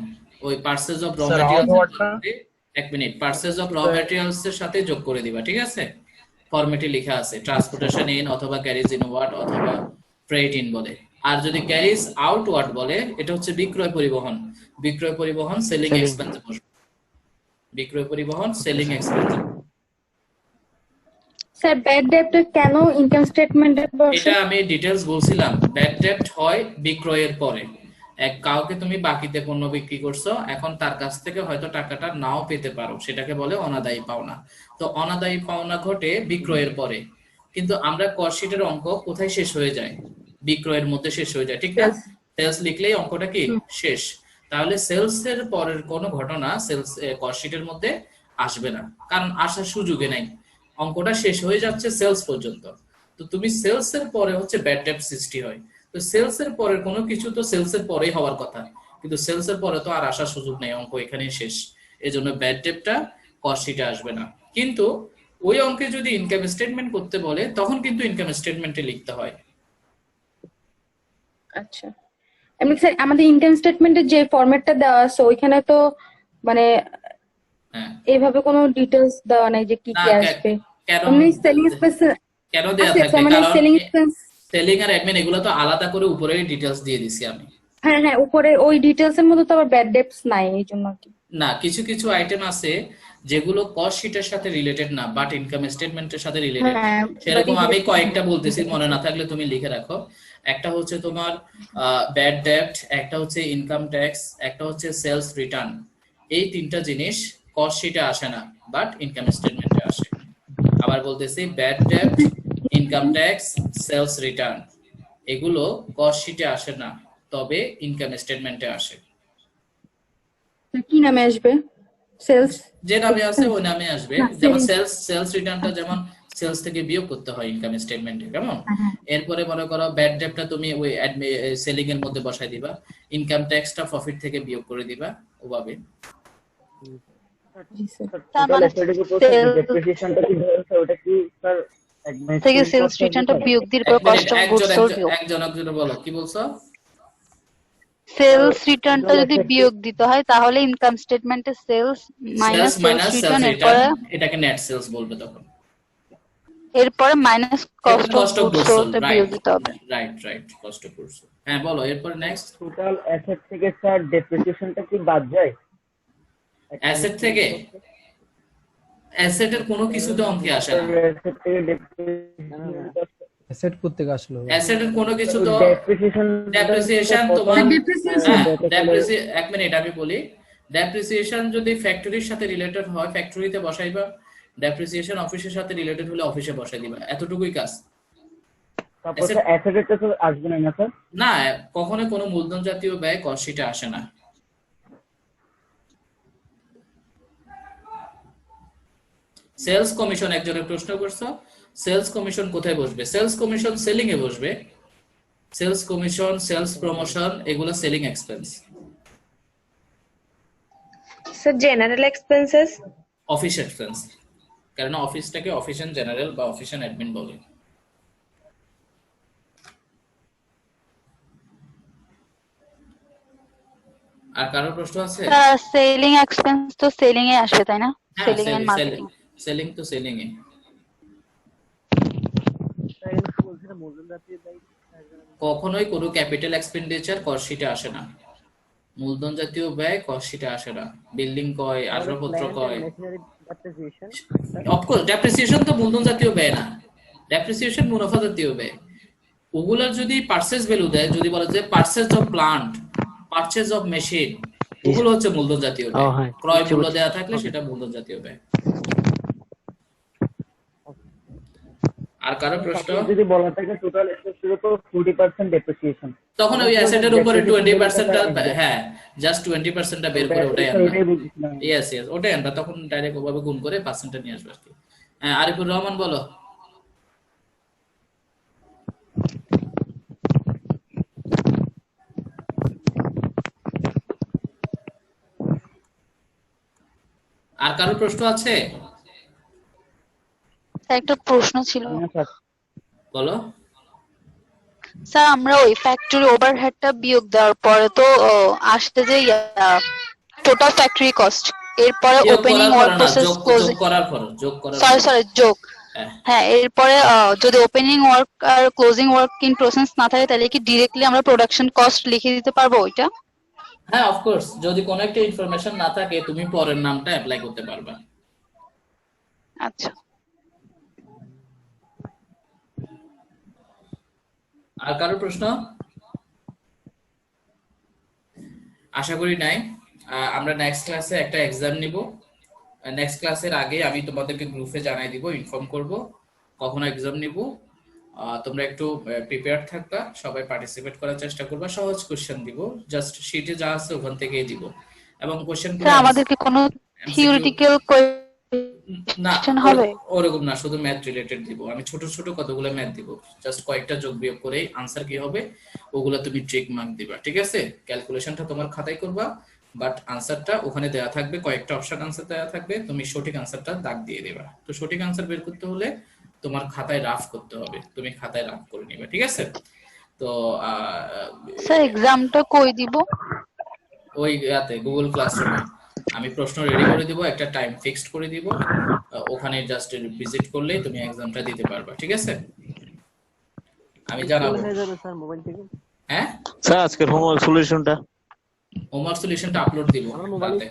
ওই পারচেজ অফ র ম্যাটেরিয়ালস, এক minute, purchase of raw materials এর সাথে যোগ করে দিবা, ঠিক আছে? ফরম্যাটে লেখা আছে ট্রান্সপোর্টেশন ইন অথবা ক্যারিজ ইনওয়ার্ড অথবা ফ্রেট ইন বলে। আর যদি ক্যারিজ আউটওয়ার্ড বলে এটা হচ্ছে বিক্রয় পরিবহন। সেলিং এক্সপেন্স বসবে। বিক্রয় পরিবহন সেলিং এক্সপেন্স। স্যার ব্যাড ডেপ্ট কেন ইনকাম স্টেটমেন্টে বসে? এটা আমি ডিটেইলস বলছিলাম। ব্যাড ডেপ্ট হয় বিক্রয়ের পরে। কাউকে তুমি বাকিতে পণ্য বিক্রি করছো, এখন তার কাছ থেকে হয়তো টাকাটা নাও পেতে পারো, সেটাকে বলে অনাদায়ী পাওনা। তো অনাদায়ী পাওনা ঘটে বিক্রয়ের পরে। কিন্তু আমরা কস্ট শিটের অঙ্ক কোথায় শেষ হয়ে যায়? বিক্রয়ের মধ্যে শেষ হয়ে যায়, ঠিক না? সেলস লিখলেই অঙ্কটা কি শেষ। তাহলে সেলস এর পরের কোনো ঘটনা সেলস কস্ট শিটের মধ্যে আসবে না, কারণ আসার সুযোগে নাই। অঙ্কটা শেষ হয়ে যাচ্ছে সেলস পর্যন্ত। তো তুমি সেলস এর পরে হচ্ছে ব্যাড ডেপ্ট সৃষ্টি হয়। তো সেলস এর পরের কোনো কিছু তো সেলস এর পরেই হওয়ার কথা, কিন্তু সেলস এর পরে তো আর আসার সুযোগ নেই, অঙ্ক এখানেই শেষ। এজন্য ব্যাড ডেপ্টটা কস্ট শিটে আসবে না। কিন্তু ওই অঙ্কে যদি ইনকাম স্টেটমেন্ট করতে বলে তখন কিন্তু ইনকাম স্টেটমেন্টে লিখতে হয়। আচ্ছা এমনি স্যার আমাদের ইনকাম স্টেটমেন্টের যে ফরম্যাটটা দেওয়া আছে ওইখানে তো মানে এইভাবে কোনো ডিটেইলস দেওয়া নাই যে কি কি আসবে। এমনি সেলিং এক্সপেন্স কেন দেয়া থাকবে? কারণ সেলিং আর অ্যাডমিন এগুলো তো আলাদা করে উপরেই ডিটেইলস দিয়ে দিছি আমি। হ্যাঁ উপরে ওই ডিটেইলস এর মধ্যে তো আবার ব্যাড ডেপ্টস নাই, এইজন্য কি না, কিছু কিছু আইটেম আছে যেগুলো কস্ট শিটের সাথে রিলেটেড না, বাট ইনকাম স্টেটমেন্টের সাথে রিলেটেড। সেরকম আমি কয়েকটা বলতেছি, মনে না থাকলে তুমি লিখে রাখো। একটা হচ্ছে তোমার ব্যাড ডেপ্ট, একটা হচ্ছে ইনকাম ট্যাক্স, একটা হচ্ছে সেলস রিটার্ন। এই তিনটা জিনিস কস্ট শিটে আসে না, বাট ইনকাম স্টেটমেন্টে আসে। আবার বলতেছি, ব্যাড ডেপ্ট, ইনকাম ট্যাক্স, সেলস রিটার্ন এগুলো কস্ট শিটে আসে না, তবে ইনকাম স্টেটমেন্টে আসে। কি নামে আসবে? সেলস যে নামে আছে ওই নামে আসবে। যেমন সেলস রিটার্নটা যেমন সেলস থেকে বিয়োগ করতে হয় ইনকাম স্টেটমেন্টে, কেমন? এরপরে মনে করো ব্যাড ডেপ্টটা তুমি ওই সেলিং এর মধ্যে বসাই দিবা, ইনকাম ট্যাক্সটা প্রফিট থেকে বিয়োগ করে দিবা, ওভাবে। থেকে সেলস রিটার্নটা বিয়োগ দিলে পরে কস্ট অফ গুডস সোল্ড বিয়োগ। একজন বলো কি বলছো? সেলস রিটার্নটা যদি বিয়োগ দিতে হয় তাহলে ইনকাম স্টেটমেন্টে সেলস মাইনাস সেলস রিটার্ন, এরপরে এটাকে নেট সেলস বলবে তখন। এরপরে minus cost of goods sold বিয়োগ দিতে হবে। Right cost of goods. হ্যাঁ বলো, এরপর নেক্সট। টোটাল অ্যাসেট থেকে স্যার ডেপ্রিসিয়েশনটা কি বাদ যায়? অ্যাসেট থেকে? অ্যাসেটের কোনো কিছু তো অঙ্কে আসে না। অ্যাসেট থেকে অ্যাসেট করতে আসলো অ্যাসেটের কোনো কিছু তো ডেপ্রিসিয়েশন তোমার হ্যাঁ, Depreciation. এক মিনিট আমি বলি। ডেপ্রিসিয়েশন যদি ফ্যাক্টরির সাথে রিলেটেড হয় ফ্যাক্টরিতে বসাইবা, ডেপ্রিসিয়েশন অফিসের সাথে রিলেটেড হলে অফিসে বসাই দিবা, এতটুকুই কাজ। তারপর অ্যাসেটেরটা তো আসবে না স্যার? না, কখনো কোনো মূলধন জাতীয় ব্যয় কস্ট শিটে আসে না। সেলস কমিশন একজনের প্রশ্ন করছো, সেলস কমিশন কোথায় বসবে? সেলস কমিশন সেলিং এ বসবে। সেলস কমিশন, সেলস প্রমোশন এগুলো selling expense. Sir general expenses? Office expense, কারণ অফিসটাকে অফিস এন্ড জেনারেল বা অফিস এন্ড অ্যাডমিন বলে। আর কারো প্রশ্ন আছে? সেলিং এক্সপেন্স তো সেলিং এ আসবে তাই না? Selling and marketing. সেলিং তো সেলিং এ। কখনোই কোনো ক্যাপিটাল এক্সপেন্ডিচার কস্ট শিটে আসে না। মূলধন জাতীয় ব্যয় কস্ট শিটে আসে না। বিল্ডিং কয়, আসবাবপত্র কয়, অফকোর্স ডেপ্রিসিয়েশন তো মূলধন জাতীয় ব্যয় না, ডেপ্রিসিয়েশন মুনাফা জাতীয় ব্যয়। ওগুলার যদি পারচেজ ভ্যালু দেয়, যদি বলে যে purchase of plant, purchase of machine, ওগুলো হচ্ছে মূলধন জাতীয় ব্যয়। ক্রয় মূল্য দেওয়া থাকলে সেটা মূলধন জাতীয় ব্যয়। আর কারো প্রশ্ন? যদি বলা থাকে টোটাল অ্যাসেটের উপর 40% ডেপ্রিসিয়েশন, তখন ওই অ্যাসেটের উপরে 20%টা, হ্যাঁ জাস্ট 20%টা বের করে ওটাই আনবা। ইয়েস ইয়েস, ওটাই আনবা, তখন ডাইরেক্ট ওভাবে গুণ করে পার্সেন্টটা নিয়ে আসবে আর কি। হ্যাঁ, আরিফুর রহমান বলো। আর কারো প্রশ্ন আছে? একটা প্রশ্ন ছিল বলো। স্যার আমরা ওই ফ্যাক্টরি ওভারহেডটা বিয়োগ দেওয়ার পরে তো আসছে যে টোটাল ফ্যাক্টরি কস্ট, এরপরে ওপেনিং ওয়ার্ক প্রসেস যোগ করার পর যোগ, হ্যাঁ এরপরে যদি ওপেনিং ওয়ার্ক আর ক্লোজিং ওয়ার্ক ইন প্রসেস না থাকে তাহলে কি ডিরেক্টলি আমরা প্রোডাকশন কস্ট লিখে দিতে পারবো ওইটা? হ্যাঁ অফকোর্স, যদি কোনো একটা ইনফরমেশন না থাকে তুমি পরের নামটা অ্যাপ্লাই করতে পারবা। আচ্ছা। আর কারো প্রশ্ন? আশা করি নাই। আমরা নেক্সট ক্লাসে একটা এক্সাম নিব। নেক্সট ক্লাসের আগে আমি তোমাদেরকে গ্রুপে জানাই দিব, ইনফর্ম করব কখন এক্সাম নিব। তোমরা একটু প্রিপেয়ার থাকবা, সবাই পার্টিসিপেট করার চেষ্টা করবা। সহজ কোশ্চেন দিব, জাস্ট শীটে যা আছে ওখান থেকেই দিব। এবং কোশ্চেনগুলো আমাদেরকে কোনো থিওরিটিক্যাল কোশ্চেন হবে? ওরকম না, শুধু ম্যাথ রিলেটেড দিব। আমি ছোট ছোট কতগুলো ম্যাথ দিব, জাস্ট কয়েকটা যোগ বিয়োগ করে আনসার কি হবে ওগুলো তুমি ট্রিক মার্ক দিবা, ঠিক আছে? ক্যালকুলেশনটা তোমার খাতায় করবা, বাট আনসারটা ওখানে দেওয়া থাকবে, কয়েকটা অপশন আনসার দেওয়া থাকবে, তুমি সঠিক আনসারটা দাগ দিয়ে দিবা। তো সঠিক আনসার বের করতে হলে তোমার খাতায় রাফ করতে হবে, তুমি খাতায় রাফ করে নিবে, ঠিক আছে? তো স্যার এক্সামটা কই দিব? ওই গুগল ক্লাসরুমে আমি প্রশ্ন রেডি করে দিব, একটা টাইম ফিক্সড করে দিব, ওখানে জাস্ট ভিজিট করলেই তুমি এক্সামটা দিতে পারবা, ঠিক আছে? আমি জানাবো। স্যার মোবাইল থেকে হ্যাঁ স্যার আজকের হোমওয়ার্ক সলিউশনটা আপলোড দিব রাতে।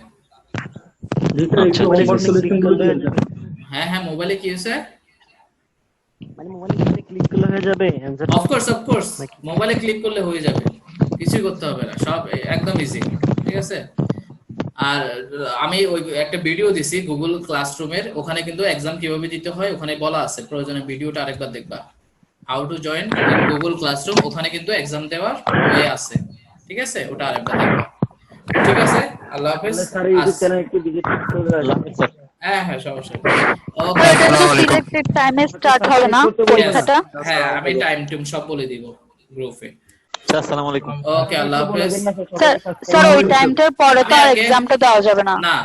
হ্যাঁ হ্যাঁ, মোবাইলে কি হয়েছে? মানে মোবাইলে ক্লিক করলে হয়ে যাবে অ্যানসার? অফকোর্স মোবাইলে ক্লিক করলে হয়ে যাবে, কিছুই করতে হবে না, সব একদম ইজি, ঠিক আছে? আর আমি ওই একটা ভিডিও দিছি গুগল ক্লাসরুমের, ওখানে কিন্তু এক্সাম কিভাবে দিতে হয় ওখানে বলা আছে, প্রয়োজনে ভিডিওটা আরেকবার দেখবা। How to join Google classroom, ওখানে কিন্তু এক্সাম দেওয়ার ওয়ে আছে, ঠিক আছে? ওটা আরেকবার দেখবা, ঠিক আছে? আল্লাহ হাফেজ। স্যার ইউটিউব চ্যানেল একটু ভিজিট করে রাখবেন। হ্যাঁ হ্যাঁ, সমস্যা নেই। ওকে, সিলেক্টেড টাইমে স্টার্ট হবে না পরীক্ষাটা? হ্যাঁ, আমি টাইম সব বলে দিব গ্রুপে। আসসালামু আলাইকুম। ওকে, আল্লাহ হাফেজ। স্যার ওই টাইমটার পরে তো আর এক্সামটা দেওয়া যাবে না? না,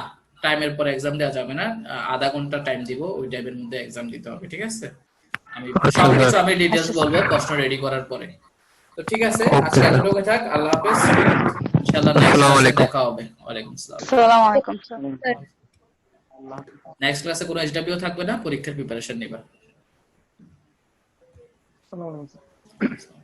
টাইমের পরে এক্সাম দেওয়া যাবে না, আধা ঘন্টা টাইম দিব, ওই টাইমের মধ্যে এক্সাম দিতে হবে, ঠিক আছে? আমি সবকিছু আমি ডিটেইলস বলবো প্রশ্ন রেডি করার পরে। তো ঠিক আছে, আজকে এতটুকু থাক। আল্লাহ হাফেজ, ইনশাআল্লাহ নেক্সট দেখা হবে। ওয়ালাইকুম আসসালাম। আসসালামু আলাইকুম স্যার। নেক্সট ক্লাসে কোনো এইচডব্লিউ থাকবে না, পরীক্ষার প্রিপারেশন নিবা। আসসালামু আলাইকুম।